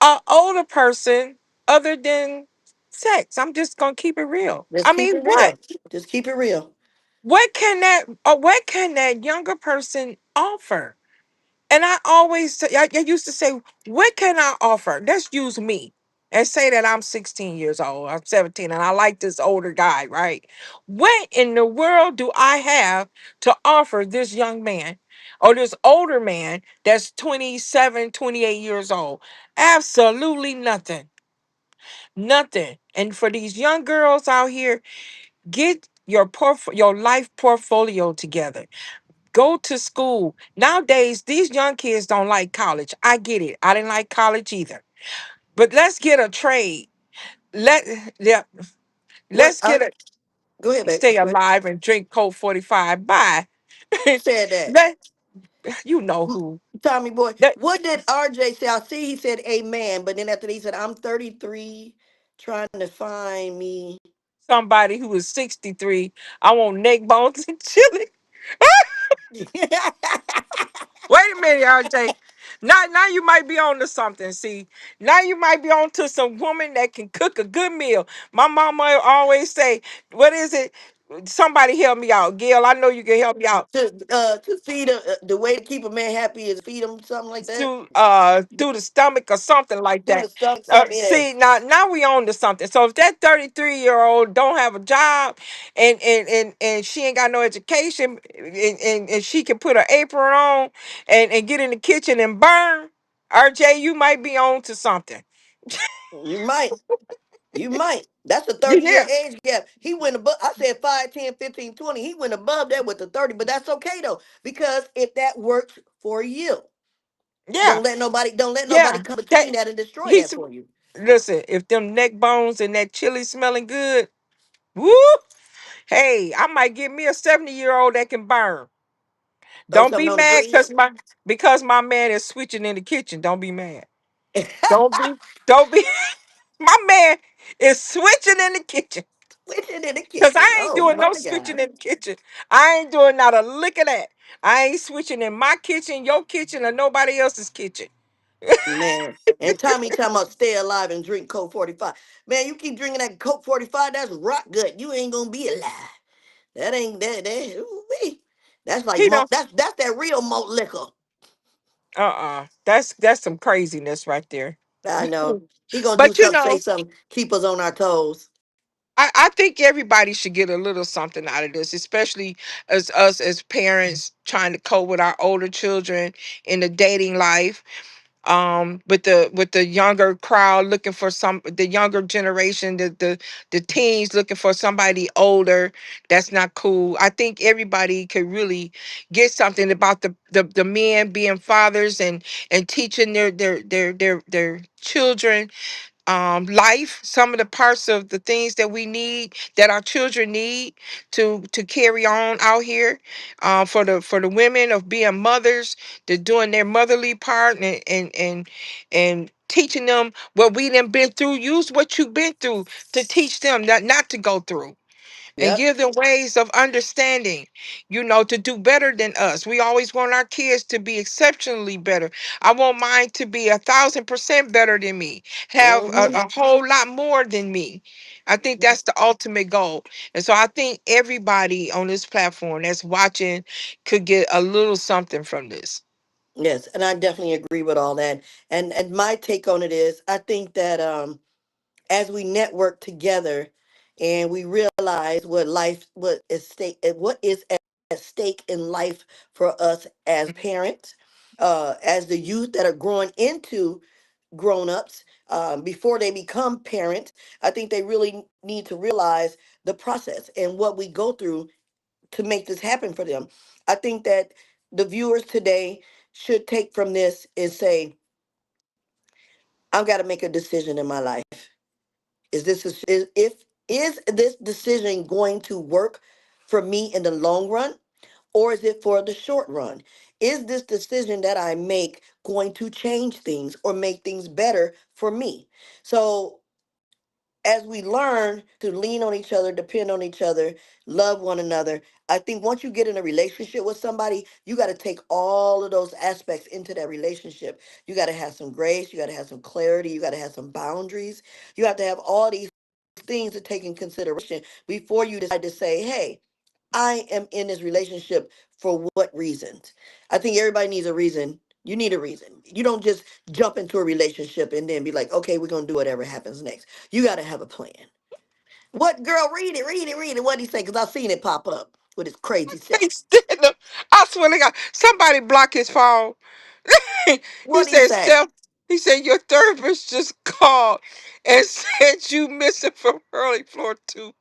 [SPEAKER 3] a older person other than sex? I'm just gonna keep it real.
[SPEAKER 1] Just
[SPEAKER 3] I
[SPEAKER 1] keep
[SPEAKER 3] mean,
[SPEAKER 1] it
[SPEAKER 3] what?
[SPEAKER 1] real. Just keep it real.
[SPEAKER 3] What can that younger person offer? And I used to say, what can I offer? Let's use me and say that I'm 16 years old, I'm 17, and I like this older guy, right? What in the world do I have to offer this young man or this older man that's 27, 28 years old? Absolutely nothing. Nothing. And for these young girls out here, get your life portfolio together. Go to school. Nowadays, these young kids don't like college. I get it. I didn't like college either. But let's get a trade. Let yeah,
[SPEAKER 1] What?
[SPEAKER 3] let's get a
[SPEAKER 1] Go ahead, babe.
[SPEAKER 3] stay
[SPEAKER 1] Go ahead.
[SPEAKER 3] alive and drink Coke 45. Bye.
[SPEAKER 1] Who said that?
[SPEAKER 3] Let you know who.
[SPEAKER 1] Tommy boy,
[SPEAKER 3] That
[SPEAKER 1] what did RJ say? I see he said amen, but then after that he said, I'm 33 trying to find me.
[SPEAKER 3] somebody who is 63. I want neck bones and chili. Wait a minute, RJ. Now you might be on to something. See, now you might be on to some woman that can cook a good meal. My mama always say, "What is it? Somebody help me out, Gail. I know you can help me out."
[SPEAKER 1] To feed him, the way to keep a man happy is feed him something like that.
[SPEAKER 3] Through the stomach or something like
[SPEAKER 1] Through
[SPEAKER 3] that.
[SPEAKER 1] the stomach, something, yeah.
[SPEAKER 3] See, now we on to something. So if that 33-year-old don't have a job and she ain't got no education and she can put her apron on and get in the kitchen and burn, RJ, you might be on to something.
[SPEAKER 1] You might. You might. That's a
[SPEAKER 3] You
[SPEAKER 1] 30-year
[SPEAKER 3] hear?
[SPEAKER 1] age gap. He went above, I said 5, 10, 15, 20. He went above that with the 30, but that's okay though, because if that works for you,
[SPEAKER 3] Yeah,
[SPEAKER 1] don't let nobody
[SPEAKER 3] yeah.
[SPEAKER 1] come between
[SPEAKER 3] That
[SPEAKER 1] that and destroy that
[SPEAKER 3] he's
[SPEAKER 1] for you.
[SPEAKER 3] listen, if them neck bones and that chili smelling good, woo, hey, I might get me a 70-year-old that can burn.
[SPEAKER 1] Or
[SPEAKER 3] Don't
[SPEAKER 1] something
[SPEAKER 3] be
[SPEAKER 1] on the
[SPEAKER 3] mad
[SPEAKER 1] grill.
[SPEAKER 3] because my man is switching in the kitchen. Don't be mad. Don't be don't be my man is switching in the kitchen.
[SPEAKER 1] Switching in the
[SPEAKER 3] Cause
[SPEAKER 1] kitchen.
[SPEAKER 3] I ain't
[SPEAKER 1] Oh
[SPEAKER 3] doing
[SPEAKER 1] my
[SPEAKER 3] no switching
[SPEAKER 1] God.
[SPEAKER 3] in the kitchen. I ain't doing not a lick of that. I ain't switching in my kitchen, your kitchen, or nobody else's kitchen.
[SPEAKER 1] Man. And Tommy talking about stay alive and drink Coke 45. Man, you keep drinking that Coke 45, that's rock good. You ain't gonna be alive. That ain't that ooh-wee. That's like
[SPEAKER 3] He don't
[SPEAKER 1] that's that real malt liquor.
[SPEAKER 3] That's some craziness right there.
[SPEAKER 1] I know. He gonna do
[SPEAKER 3] But
[SPEAKER 1] something, say something, keep us on our toes.
[SPEAKER 3] I think everybody should get a little something out of this, especially as us as parents trying to cope with our older children in the dating life. With the younger crowd looking for the younger generation, the teens looking for somebody older. That's not cool. I think everybody could really get something about the men being fathers and teaching their children life, some of the parts of the things that we need, that our children need to carry on out here, for the women of being mothers, to doing their motherly part, and teaching them what we done been through. Use what you've been through to teach them not to go through, and
[SPEAKER 1] Yep.
[SPEAKER 3] give them ways of understanding, to do better than us. We always want our kids to be exceptionally better. I want mine to be 1,000% better than me, have
[SPEAKER 1] Hmm.
[SPEAKER 3] a whole lot more than me. I think that's the ultimate goal. And so I think everybody on this platform that's watching could get a little something from this.
[SPEAKER 1] Yes, and I definitely agree with all that. And my take on it is, I think that as we network together and we realize what is at stake in life for us as parents, as the youth that are growing into grown-ups, before they become parents, I think they really need to realize the process and what we go through to make this happen for them. I think that the viewers today should take from this and say, I've got to make a decision in my life. Is this decision going to work for me in the long run, or is it for the short run? Is this decision that I make going to change things or make things better for me? So as we learn to lean on each other, depend on each other, love one another, I think once you get in a relationship with somebody, you got to take all of those aspects into that relationship. You got to have some grace, you got to have some clarity, you got to have some boundaries. You have to have all these things to take in consideration before you decide to say, hey, I am in this relationship for what reasons? I think everybody needs a reason. You need a reason. You don't just jump into a relationship and then be like, okay, we're going to do whatever happens next. You got to have a plan. What girl? Read it, read it, read it. What did he say? Because I've seen it pop up with his crazy
[SPEAKER 3] Can't
[SPEAKER 1] self.
[SPEAKER 3] stand them. I swear to God, somebody block his phone. He
[SPEAKER 1] What did he
[SPEAKER 3] said,
[SPEAKER 1] say?
[SPEAKER 3] Steph, he said, your therapist just called and said you missing from early floor 2.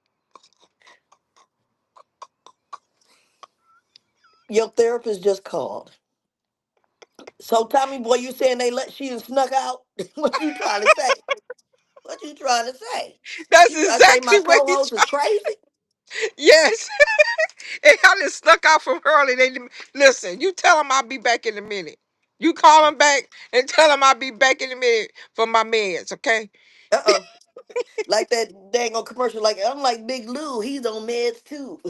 [SPEAKER 1] Your therapist just called. So Tommy boy, you saying she done snuck out? What you trying to say? What you trying to say?
[SPEAKER 3] That's
[SPEAKER 1] You trying to say my
[SPEAKER 3] exactly what he
[SPEAKER 1] co-host is
[SPEAKER 3] tried.
[SPEAKER 1] crazy?
[SPEAKER 3] Yes. And I just snuck out from early. Listen, you tell him I'll be back in a minute. You call him back and tell him I'll be back in a minute for my meds, okay?
[SPEAKER 1] Uh-oh. Like that dang on commercial, like I'm like Big Lou, he's on meds too.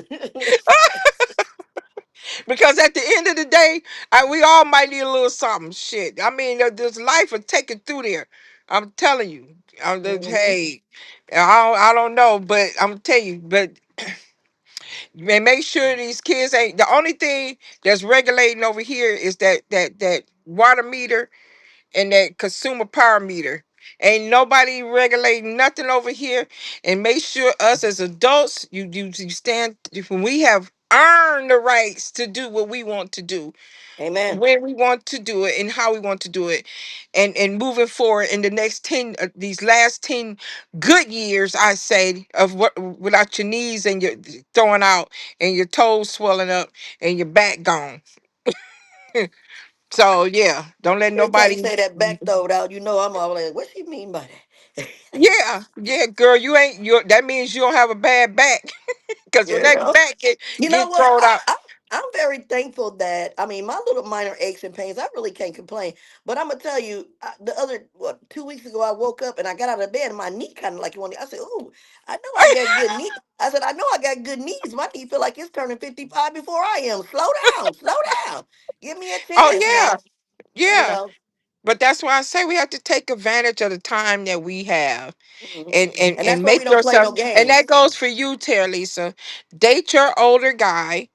[SPEAKER 3] Because at the end of the day, we all might need a little something. Shit. I mean, this life will take it through there. I'm telling you.
[SPEAKER 1] Hmm.
[SPEAKER 3] Hey, I don't know, but I'm telling you, but man, make sure these kids ain't the only thing that's regulating over here is that water meter and that consumer power meter. Ain't nobody regulating nothing over here. And make sure us as adults, you stand when we have earned the rights to do what we want to do,
[SPEAKER 1] Amen.
[SPEAKER 3] when we want to do it, and how we want to do it, and moving forward in the next 10, these last 10 good years, I say, of what, without your knees and your throwing out and your toes swelling up and your back gone. So yeah, don't let
[SPEAKER 1] Every time you
[SPEAKER 3] nobody.
[SPEAKER 1] say that back throwed out, you know I'm all like, what she mean by that?
[SPEAKER 3] Yeah, yeah, girl, you ain't you. That means you don't have a bad back, because when that
[SPEAKER 1] Girl.
[SPEAKER 3] back
[SPEAKER 1] You know
[SPEAKER 3] get
[SPEAKER 1] what?
[SPEAKER 3] thrown out.
[SPEAKER 1] I'm very thankful that, I mean, my little minor aches and pains, I really can't complain. But I'm gonna tell you, the other 2 weeks ago, I woke up and I got out of bed and my knee kind of like one. I said, "Ooh, I know I got good knee." I said, "I know I got good knees. My knee feel like it's turning 55 before I am. Slow down, slow down. Give me a
[SPEAKER 3] Oh
[SPEAKER 1] chance
[SPEAKER 3] yeah,
[SPEAKER 1] now." You
[SPEAKER 3] yeah.
[SPEAKER 1] know.
[SPEAKER 3] But that's why I say we have to take advantage of the time that we have,
[SPEAKER 1] Hmm.
[SPEAKER 3] and and
[SPEAKER 1] And that's
[SPEAKER 3] and
[SPEAKER 1] why we
[SPEAKER 3] make
[SPEAKER 1] don't play
[SPEAKER 3] yourself.
[SPEAKER 1] no
[SPEAKER 3] And that
[SPEAKER 1] games.
[SPEAKER 3] goes for you, Terra Lisa. Date your older guy,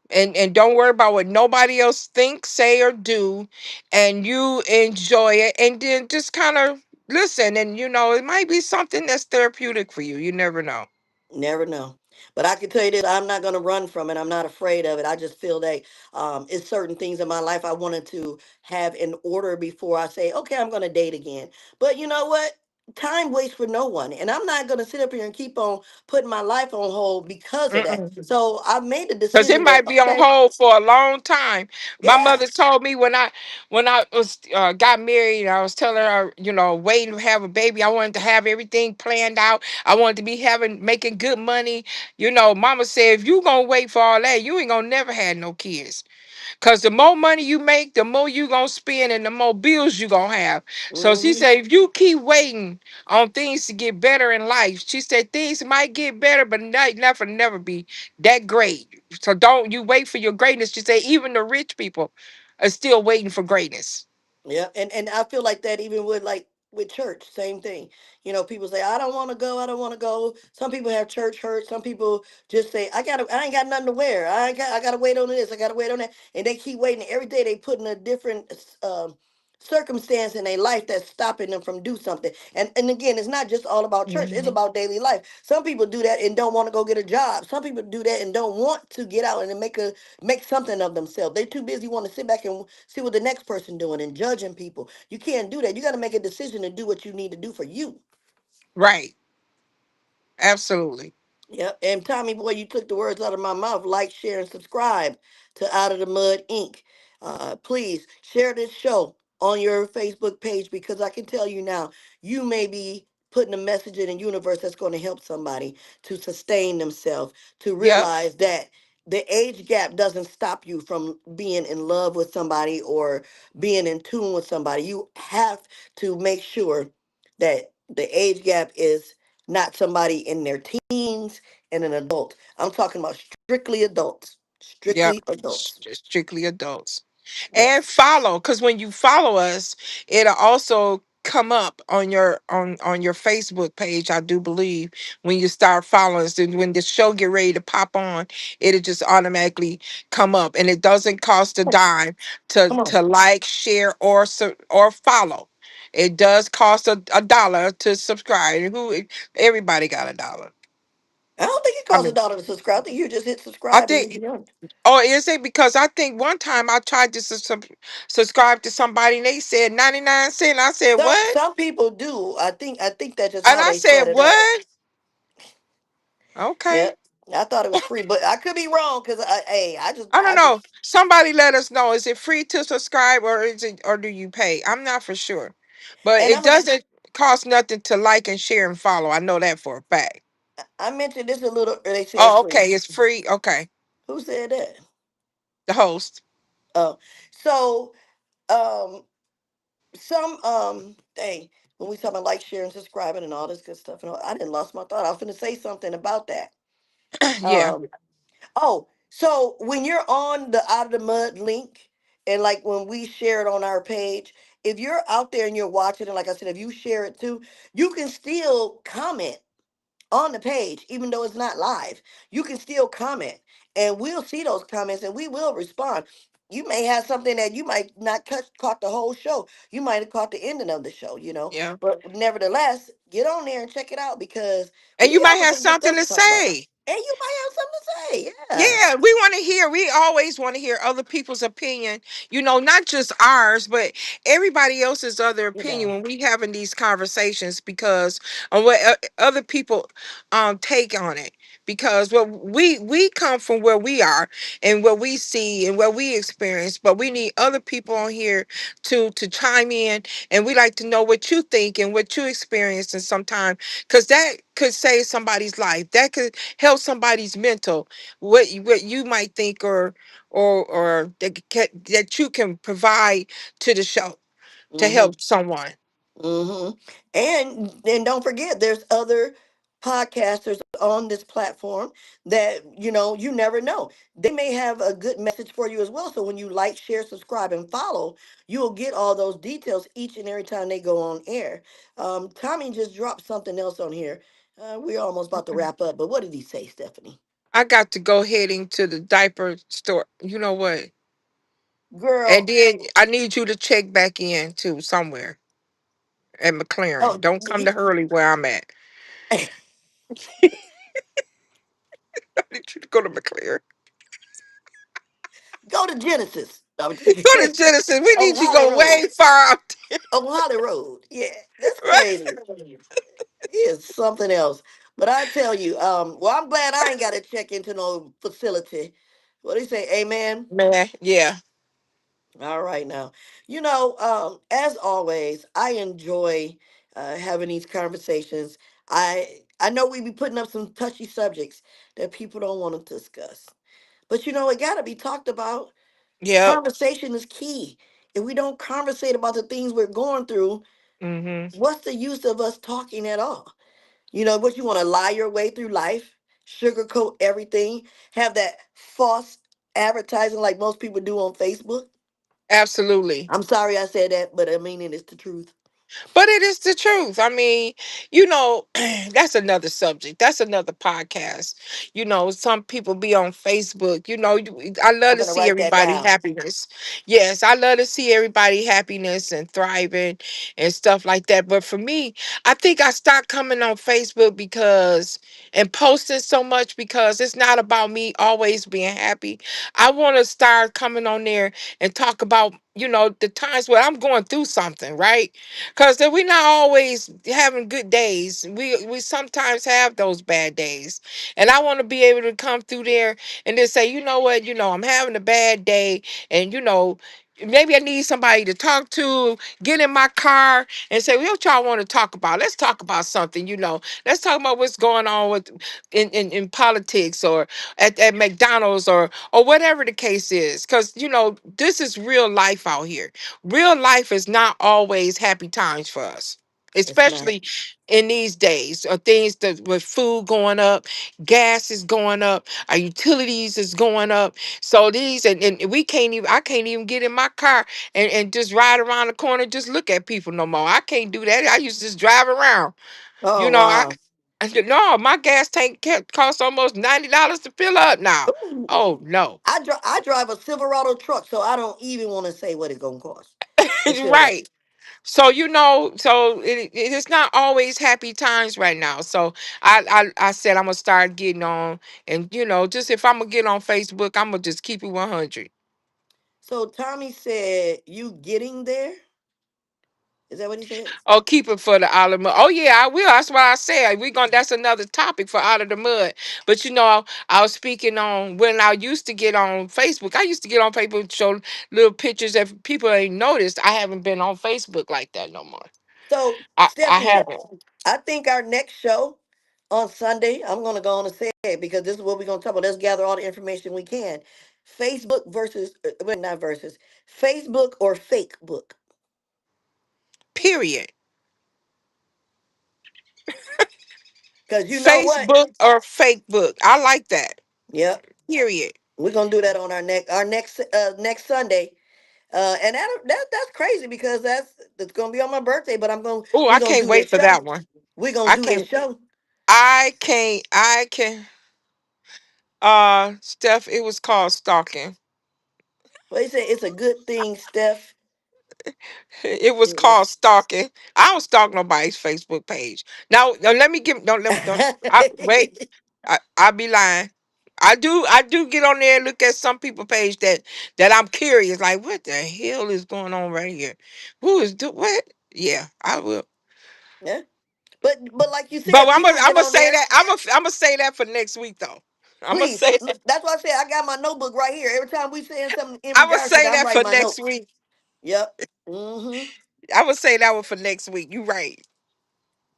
[SPEAKER 3] and don't worry about what nobody else thinks, say, or do, and you enjoy it, and then just kind of listen. And it might be something that's therapeutic for you. You never know.
[SPEAKER 1] Never know. But I can tell you this, I'm not going to run from it. I'm not afraid of it. I just feel that it's certain things in my life I wanted to have in order before I say, okay, I'm going to date again. But you know what? Time waits for no one. And I'm not going to sit up here and keep on putting my life on hold because of that. So I've made the
[SPEAKER 3] Because it
[SPEAKER 1] decision that,
[SPEAKER 3] might be on
[SPEAKER 1] okay,
[SPEAKER 3] hold for a long time. My
[SPEAKER 1] yeah,
[SPEAKER 3] mother told me when I was got married, I was telling her, waiting to have a baby. I wanted to have everything planned out. I wanted to be making good money. Mama said, if you gonna wait for all that, you ain't gonna never have no kids. Cause the more money you make, the more you gonna spend and the more bills you gonna have. So she
[SPEAKER 1] hmm
[SPEAKER 3] said, if you keep waiting on things to get better in life, she said things might get better, but not never be that great. So don't you wait for your greatness. She said even the rich people are still waiting for greatness.
[SPEAKER 1] yeah. And I feel like that even with church, same thing. People say, I don't want to go, I don't want to go. Some people have church hurt. Some people just say, I ain't got nothing to wear. I gotta wait on this, I gotta wait on that. And they keep waiting. Every day they put in a different circumstance in their life that's stopping them from do something. And again, it's not just all about church, it's
[SPEAKER 3] Mhm.
[SPEAKER 1] about daily life. Some people do that and don't want to go get a job. Some people do that and don't want to get out and make something of themselves. They're too busy want to sit back and see what the next person doing and judging people. You can't do that. You got to make a decision to do what you need to do for you.
[SPEAKER 3] Right. Absolutely.
[SPEAKER 1] Yep. And Tommy boy, you took the words out of my mouth. Like, share, and subscribe to Out of the Mud Inc. Please share this show on your Facebook page because I can tell you now, you may be putting a message in the universe that's going to help somebody to sustain themselves, to
[SPEAKER 3] Yep.
[SPEAKER 1] realize that the age gap doesn't stop you from being in love with somebody or being in tune with somebody. You have to make sure that the age gap is not somebody in their teens and an adult. I'm talking about strictly adults.
[SPEAKER 3] Yep.
[SPEAKER 1] Strictly adults.
[SPEAKER 3] Strictly adults. And
[SPEAKER 1] Yes.
[SPEAKER 3] follow, because when you follow us, it'll also come up on your Facebook page, I do believe. When you start following us, and when the show get ready to pop on, it'll just automatically come up, and it doesn't cost a dime to
[SPEAKER 1] Come on.
[SPEAKER 3] to like, share, or follow. It does cost a dollar to subscribe. Everybody got a dollar.
[SPEAKER 1] I don't think it
[SPEAKER 3] I
[SPEAKER 1] costs a
[SPEAKER 3] mean,
[SPEAKER 1] dollar to subscribe. I think you just hit
[SPEAKER 3] I
[SPEAKER 1] subscribe and
[SPEAKER 3] think.
[SPEAKER 1] you're done.
[SPEAKER 3] Or is it because I think one time I tried to subscribe to somebody and they said 99 cents. I said, what?
[SPEAKER 1] Some people do. I think that's just
[SPEAKER 3] And
[SPEAKER 1] how
[SPEAKER 3] I
[SPEAKER 1] they
[SPEAKER 3] said,
[SPEAKER 1] set it up.
[SPEAKER 3] what? Okay.
[SPEAKER 1] Yep. I thought it was free, but I could be wrong because
[SPEAKER 3] I don't
[SPEAKER 1] I
[SPEAKER 3] know.
[SPEAKER 1] just,
[SPEAKER 3] Somebody let us know. Is it free to subscribe or do you pay? I'm not for sure. But
[SPEAKER 1] and
[SPEAKER 3] it doesn't cost nothing to like and share and follow. I know that for a fact.
[SPEAKER 1] I mentioned this a little. They said
[SPEAKER 3] Oh,
[SPEAKER 1] free.
[SPEAKER 3] okay. It's free. Okay.
[SPEAKER 1] Who said that?
[SPEAKER 3] The host.
[SPEAKER 1] Oh, so um, dang, when we talking about like, sharing, subscribing, and all this good stuff, and all, I didn't lost my thought. I was going to say something about that.
[SPEAKER 3] Yeah.
[SPEAKER 1] Um, oh, so when you're on the Out of the Mud link, and like when we share it on our page, if you're out there and you're watching it, like I said, if you share it too, you can still comment on the page, even though it's not live. You can still comment, and we'll see those comments, and we will respond. You may have something that you might not caught the whole show. You might have caught the ending of the show.
[SPEAKER 3] Yeah.
[SPEAKER 1] But nevertheless, get on there and check it out because we
[SPEAKER 3] And
[SPEAKER 1] be
[SPEAKER 3] you might
[SPEAKER 1] having
[SPEAKER 3] have
[SPEAKER 1] some good
[SPEAKER 3] something
[SPEAKER 1] stuff to
[SPEAKER 3] to
[SPEAKER 1] talk about.
[SPEAKER 3] say.
[SPEAKER 1] And you might have something to say. Yeah.
[SPEAKER 3] Yeah, we want to hear. We always want to hear other people's opinion. Not just ours, but everybody else's other
[SPEAKER 1] You
[SPEAKER 3] opinion
[SPEAKER 1] know.
[SPEAKER 3] when we having these conversations because of what other people take on it. Because we come from where we are and what we see and what we experience, but we need other people on here to chime in, and we like to know what you think and what you experience. And sometimes, because that could save somebody's life, that could help somebody's mental, what you might think or that you can provide to the show to
[SPEAKER 1] Mm-hmm.
[SPEAKER 3] help someone.
[SPEAKER 1] Mm-hmm. And then don't forget, there's other podcasters on this platform that you never know. They may have a good message for you as well. So when you like, share, subscribe, and follow, you'll get all those details each and every time they go on air. Tommy just dropped something else on here. We're almost about to wrap up, but what did he say, Stephanie?
[SPEAKER 3] I got to go heading to the diaper store. You know what? And
[SPEAKER 1] Girl,
[SPEAKER 3] then I need you to check back in too somewhere at
[SPEAKER 1] oh,
[SPEAKER 3] McLaren. Don't come to Hurley where I'm at. I need you to go to McLaren.
[SPEAKER 1] Go to Genesis. I'm
[SPEAKER 3] Go to Genesis. We
[SPEAKER 1] on
[SPEAKER 3] need you to
[SPEAKER 1] Holly
[SPEAKER 3] go
[SPEAKER 1] Road.
[SPEAKER 3] way far out.
[SPEAKER 1] On Holly Road. Yeah, that's
[SPEAKER 3] Right?
[SPEAKER 1] crazy. It's something else. But I tell you, well, I'm glad I ain't got to check into no facility. What do you say? Amen.
[SPEAKER 3] Man, yeah.
[SPEAKER 1] All right now. As always, I enjoy having these conversations. I know we be putting up some touchy subjects that people don't want to discuss. But it gotta be talked about.
[SPEAKER 3] Yep.
[SPEAKER 1] Conversation is key. If we don't conversate about the things we're going through,
[SPEAKER 3] Hmm.
[SPEAKER 1] what's the use of us talking at all? What you want to lie your way through life, sugarcoat everything, have that false advertising like most people do on Facebook.
[SPEAKER 3] Absolutely.
[SPEAKER 1] I'm sorry I said that, but I mean it is the truth.
[SPEAKER 3] But it is the truth. I mean, you know, that's another subject. That's another podcast. Some people be on Facebook. I love
[SPEAKER 1] I'm
[SPEAKER 3] to
[SPEAKER 1] gonna
[SPEAKER 3] see
[SPEAKER 1] write that
[SPEAKER 3] everybody
[SPEAKER 1] down.
[SPEAKER 3] happiness. Yes, I love to see everybody happiness and thriving and stuff like that. But for me, I think I stopped coming on Facebook because and posting so much because it's not about me always being happy. I want to start coming on there and talk about the times where I'm going through something, right? Because we're not always having good days. We sometimes have those bad days. And I want to be able to come through there and just say, you know what, I'm having a bad day. And, maybe I need somebody to talk to, get in my car and say, what y'all want to talk about? Let's talk about something. Let's talk about what's going on with in politics or at McDonald's or whatever the case is. Because, this is real life out here. Real life is not always happy times for us,
[SPEAKER 1] It's not.
[SPEAKER 3] especially in these days. Things that with food going up, gas is going up, our utilities is going up. So these and we can't even I can't even get in my car and just ride around the corner, just look at people no more. I can't do that. I used to just drive around. You
[SPEAKER 1] Oh
[SPEAKER 3] know, I
[SPEAKER 1] wow.
[SPEAKER 3] I said, no, my gas tank cost almost $90 to fill up now.
[SPEAKER 1] Ooh.
[SPEAKER 3] Oh no.
[SPEAKER 1] I drive a Silverado truck, so I don't even want to say what it's gonna cost to fill up.
[SPEAKER 3] Right. So it's not always happy times right now. So I said I'm gonna start getting on, and just if I'm gonna get on Facebook, I'm gonna just keep it 100.
[SPEAKER 1] So Tommy said, "You getting there?" Is that what he said?
[SPEAKER 3] Oh, keep it for the out of the mud. Oh yeah, I will. That's what I said. We gonna. That's another topic for out of the mud. But I was speaking on when I used to get on Facebook. I used to get on Facebook to show little pictures. If people ain't noticed, I haven't been on Facebook like that no more.
[SPEAKER 1] So
[SPEAKER 3] I
[SPEAKER 1] Stephanie,
[SPEAKER 3] haven't.
[SPEAKER 1] I think our next show on Sunday, I'm gonna go on and say it because this is what we're gonna talk about. Let's gather all the information we can. Facebook versus, well, not versus, Facebook or fake book.
[SPEAKER 3] Period.
[SPEAKER 1] Because you know what?
[SPEAKER 3] Facebook or fake book. I like that.
[SPEAKER 1] Yep,
[SPEAKER 3] Period.
[SPEAKER 1] we're gonna do that on our next Sunday. And that's crazy because that's gonna be on my birthday. But
[SPEAKER 3] Oh,
[SPEAKER 1] we're
[SPEAKER 3] I
[SPEAKER 1] gonna
[SPEAKER 3] can't
[SPEAKER 1] do the
[SPEAKER 3] wait for
[SPEAKER 1] show.
[SPEAKER 3] that one.
[SPEAKER 1] We're gonna
[SPEAKER 3] I
[SPEAKER 1] do the
[SPEAKER 3] can't.
[SPEAKER 1] show.
[SPEAKER 3] I can. Steph, it was called stalking.
[SPEAKER 1] Well, they say it's a good thing, Steph.
[SPEAKER 3] It was called stalking. I don't stalk nobody's Facebook page. Now let me give. Don't let me. Don't. I wait. I be lying. I do get on there and look at some people page that I'm curious. Like, what the hell is going on right here? Who is do what? Yeah, I will.
[SPEAKER 1] Yeah. But like you
[SPEAKER 3] But
[SPEAKER 1] said,
[SPEAKER 3] I'm gonna
[SPEAKER 1] people
[SPEAKER 3] I'm
[SPEAKER 1] get
[SPEAKER 3] gonna
[SPEAKER 1] on
[SPEAKER 3] say
[SPEAKER 1] there.
[SPEAKER 3] that I'm gonna say that for next week though. I'm gonna
[SPEAKER 1] Please.
[SPEAKER 3] say
[SPEAKER 1] That's why I said I got my notebook right here. Every time we saying something in
[SPEAKER 3] I'm gonna
[SPEAKER 1] regards to
[SPEAKER 3] say
[SPEAKER 1] that, I'm
[SPEAKER 3] that
[SPEAKER 1] writing
[SPEAKER 3] for
[SPEAKER 1] my
[SPEAKER 3] next
[SPEAKER 1] notes.
[SPEAKER 3] week.
[SPEAKER 1] Yep. Mm-hmm.
[SPEAKER 3] I would say that one for next week. You right.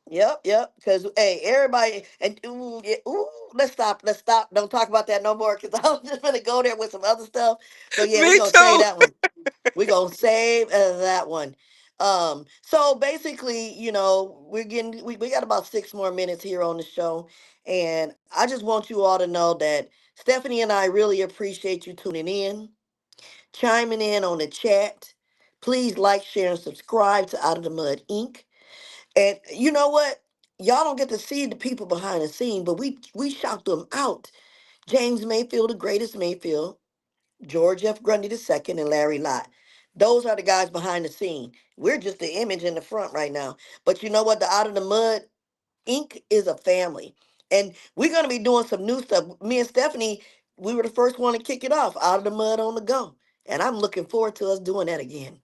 [SPEAKER 1] Yep. Yep. Because hey, everybody and ooh, yeah, ooh, let's stop. Let's stop. Don't talk about that no more. Because I'm just gonna go there with some other stuff. So yeah, we're
[SPEAKER 3] Me
[SPEAKER 1] gonna save
[SPEAKER 3] too.
[SPEAKER 1] that one. We're gonna save that one. So basically, we got about 6 more minutes here on the show. And I just want you all to know that Stephanie and I really appreciate you tuning in, chiming in on the chat. Please like, share, and subscribe to Out of the Mud Inc. And you know what? Y'all don't get to see the people behind the scene, but we shout them out. James Mayfield, the greatest Mayfield, George F. Grundy II, and Larry Lott. Those are the guys behind the scene. We're just the image in the front right now. But you know what? The Out of the Mud Inc. is a family. And we're gonna be doing some new stuff. Me and Stephanie, we were the first one to kick it off, out of the mud on the go. And I'm looking forward to us doing that again.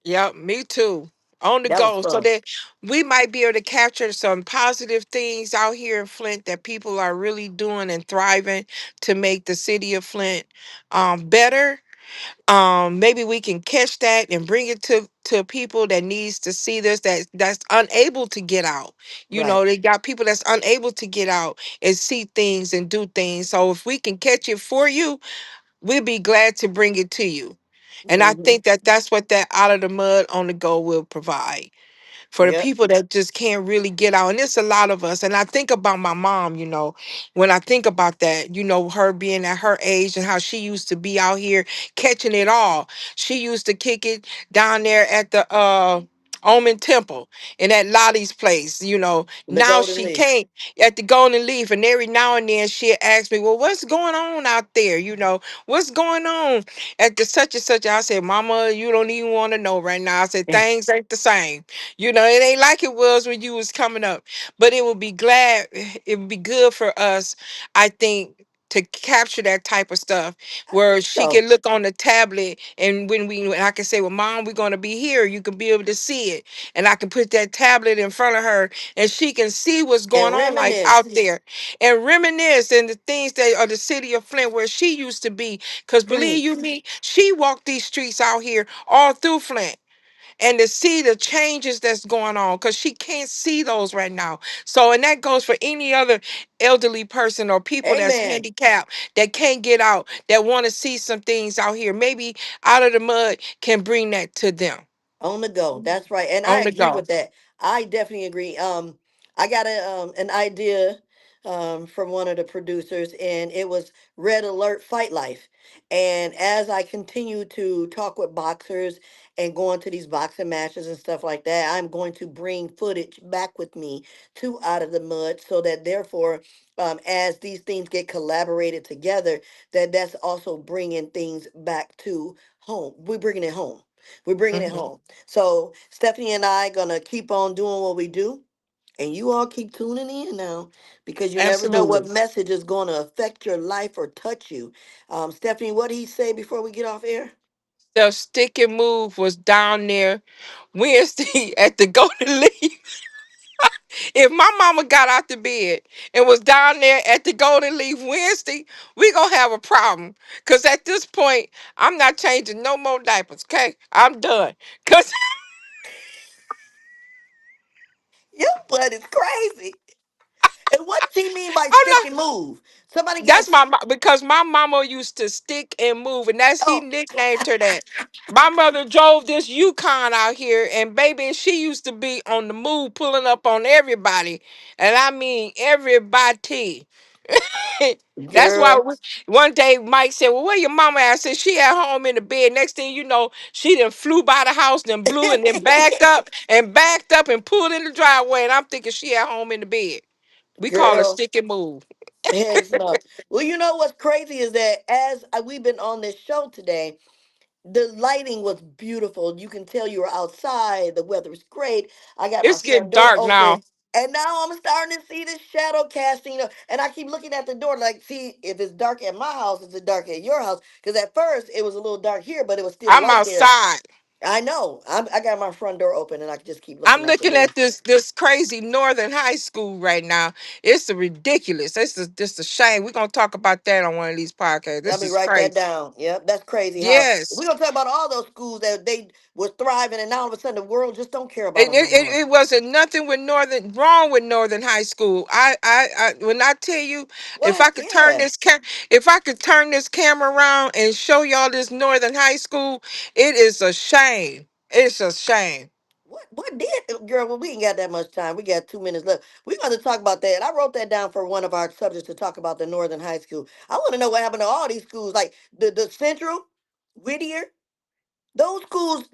[SPEAKER 3] Yep, me too. On the
[SPEAKER 1] That was
[SPEAKER 3] go. So
[SPEAKER 1] fun.
[SPEAKER 3] that we might be able to capture some positive things out here in Flint that people are really doing and thriving to make the city of Flint better. Maybe we can catch that and bring it to people that needs to see this, that's unable to get out.
[SPEAKER 1] Right.
[SPEAKER 3] They got people that's unable to get out and see things and do things. So if we can catch it for you, we'll be glad to bring it to you. And I
[SPEAKER 1] Hmm.
[SPEAKER 3] think that that's what that out of the mud on the go will provide for the
[SPEAKER 1] Yep.
[SPEAKER 3] people that just can't really get out. And it's a lot of us. And I think about my mom, when I think about that, her being at her age and how she used to be out here catching it all. She used to kick it down there at the Omen Temple and at Lottie's place.
[SPEAKER 1] The
[SPEAKER 3] Now
[SPEAKER 1] golden
[SPEAKER 3] she
[SPEAKER 1] leaf.
[SPEAKER 3] can't at the Golden Leaf. And every now and then she'll ask me, well, what's going on out there? What's going on at the such and such? I said, Mama, you don't even want to know right now. I said, things ain't the same. It ain't like it was when you was coming up. But it would be good for us, I think, to capture that type of stuff where she
[SPEAKER 1] So,
[SPEAKER 3] can look on the tablet and when I can say, well, Mom, we're gonna be here, you can be able to see it. And I can put that tablet in front of her and she can see what's going
[SPEAKER 1] and
[SPEAKER 3] on like out
[SPEAKER 1] reminisce.
[SPEAKER 3] there and reminisce and the things that are the city of Flint where she used to be. Cause believe you
[SPEAKER 1] Preach.
[SPEAKER 3] me, she walked these streets out here all through Flint and to see the changes that's going on because she can't see those right now. So, and that goes for any other elderly person or people that's
[SPEAKER 1] Amen.
[SPEAKER 3] handicapped that can't get out, that want to see some things out here. Maybe out of the mud can bring that to them
[SPEAKER 1] On the go. That's right. And I
[SPEAKER 3] on the
[SPEAKER 1] agree
[SPEAKER 3] go.
[SPEAKER 1] with that. I definitely agree. I got an idea from one of the producers, and it was Red Alert Fight Life. And as I continue to talk with boxers and go into these boxing matches and stuff like that, I'm going to bring footage back with me to Out of the Mud so that therefore, as these things get collaborated together, that's also bringing things back to home. We're bringing it home. We're bringing it
[SPEAKER 3] Mhm.
[SPEAKER 1] home. So Stephanie and I gonna keep on doing what we do, and you all keep tuning in now because you never know what
[SPEAKER 3] Absolutely.
[SPEAKER 1] message is going to affect your life or touch you. Stephanie, what did he say before we get off air?
[SPEAKER 3] The stick and move was down there Wednesday at the Golden Leaf. If my mama got out the bed and was down there at the Golden Leaf Wednesday, we gonna have a problem. Cause at this point, I'm not changing no more diapers. Okay, I'm done. Cause
[SPEAKER 1] Your butt is crazy. And what does he mean by
[SPEAKER 3] I'm
[SPEAKER 1] stick
[SPEAKER 3] not.
[SPEAKER 1] and move? Somebody
[SPEAKER 3] That's
[SPEAKER 1] gets
[SPEAKER 3] because my mama used to stick and move, and that's he
[SPEAKER 1] oh
[SPEAKER 3] nicknamed her that. My mother drove this Yukon out here, and baby, she used to be on the move, pulling up on everybody, and I mean everybody. That's why
[SPEAKER 1] girl.
[SPEAKER 3] one day Mike said, "Well, where your mama at?" I said, "She at home in the bed." Next thing you know, she then flew by the house, then blew, and then backed up and pulled in the driveway. And I'm thinking she at home in the bed. We call her
[SPEAKER 1] Girl,
[SPEAKER 3] stick and move.
[SPEAKER 1] heck no. Well, you know what's crazy is that as we've been on this show today, the lighting was beautiful. You can tell you were outside. The weather was great. I got my
[SPEAKER 3] It's getting
[SPEAKER 1] front door
[SPEAKER 3] dark
[SPEAKER 1] open.
[SPEAKER 3] now.
[SPEAKER 1] And now I'm starting to see this shadow casting. And I keep looking at the door like, see, if it's dark at my house, is it dark at your house? Because at first it was a little dark here, but it was still
[SPEAKER 3] I'm
[SPEAKER 1] light there.
[SPEAKER 3] outside.
[SPEAKER 1] I know. I got my front door open and I just keep
[SPEAKER 3] I'm
[SPEAKER 1] looking out the
[SPEAKER 3] looking
[SPEAKER 1] door.
[SPEAKER 3] at this crazy Northern High School right now. It's a ridiculous. It's just a shame. We're gonna talk about that on one of these podcasts.
[SPEAKER 1] Let
[SPEAKER 3] This
[SPEAKER 1] me
[SPEAKER 3] is
[SPEAKER 1] write that
[SPEAKER 3] crazy.
[SPEAKER 1] down. Yep, that's crazy how
[SPEAKER 3] Yes.
[SPEAKER 1] we're going to talk about all those schools that they were thriving and now all of a sudden the world just don't care about
[SPEAKER 3] It,
[SPEAKER 1] them
[SPEAKER 3] it,
[SPEAKER 1] no
[SPEAKER 3] it,
[SPEAKER 1] more.
[SPEAKER 3] it wasn't nothing with Northern wrong with Northern High School. When I tell you, if
[SPEAKER 1] What?
[SPEAKER 3] I could turn
[SPEAKER 1] Yeah.
[SPEAKER 3] if I could turn this camera around and show y'all this Northern High School, it is a shame. It's a shame.
[SPEAKER 1] What did girl? Well, we ain't got that much time. We got 2 minutes left. We're going to talk about that. I wrote that down for one of our subjects to talk about the Northern High School. I want to know what happened to all these schools, like the Central, Whittier. Those schools.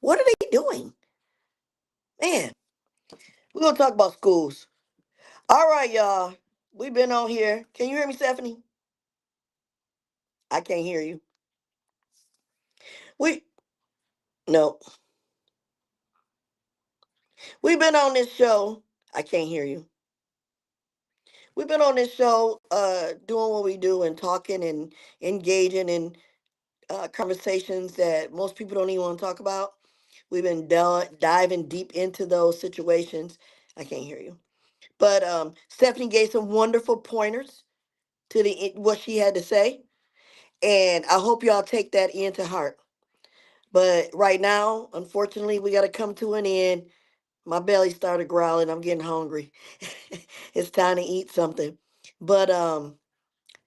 [SPEAKER 1] What are they doing, man? We're gonna talk about schools. All right, y'all. We've been on here. Can you hear me, Stephanie? I can't hear you. We no. We've been on this show. I can't hear you. we've been on this show doing what we do and talking and engaging in conversations that most people don't even want to talk about. We've been diving deep into those situations. I can't hear you. But Stephanie gave some wonderful pointers to what she had to say, and I hope y'all take that into heart. But right now, unfortunately, we got to come to an end. My belly started growling. I'm getting hungry. It's time to eat something. But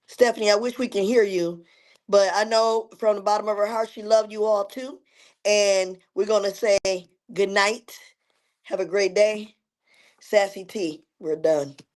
[SPEAKER 1] Stephanie, I wish we can hear you. But I know from the bottom of her heart she loved you all too. And we're gonna say good night. Have a great day. Sassy T, we're done.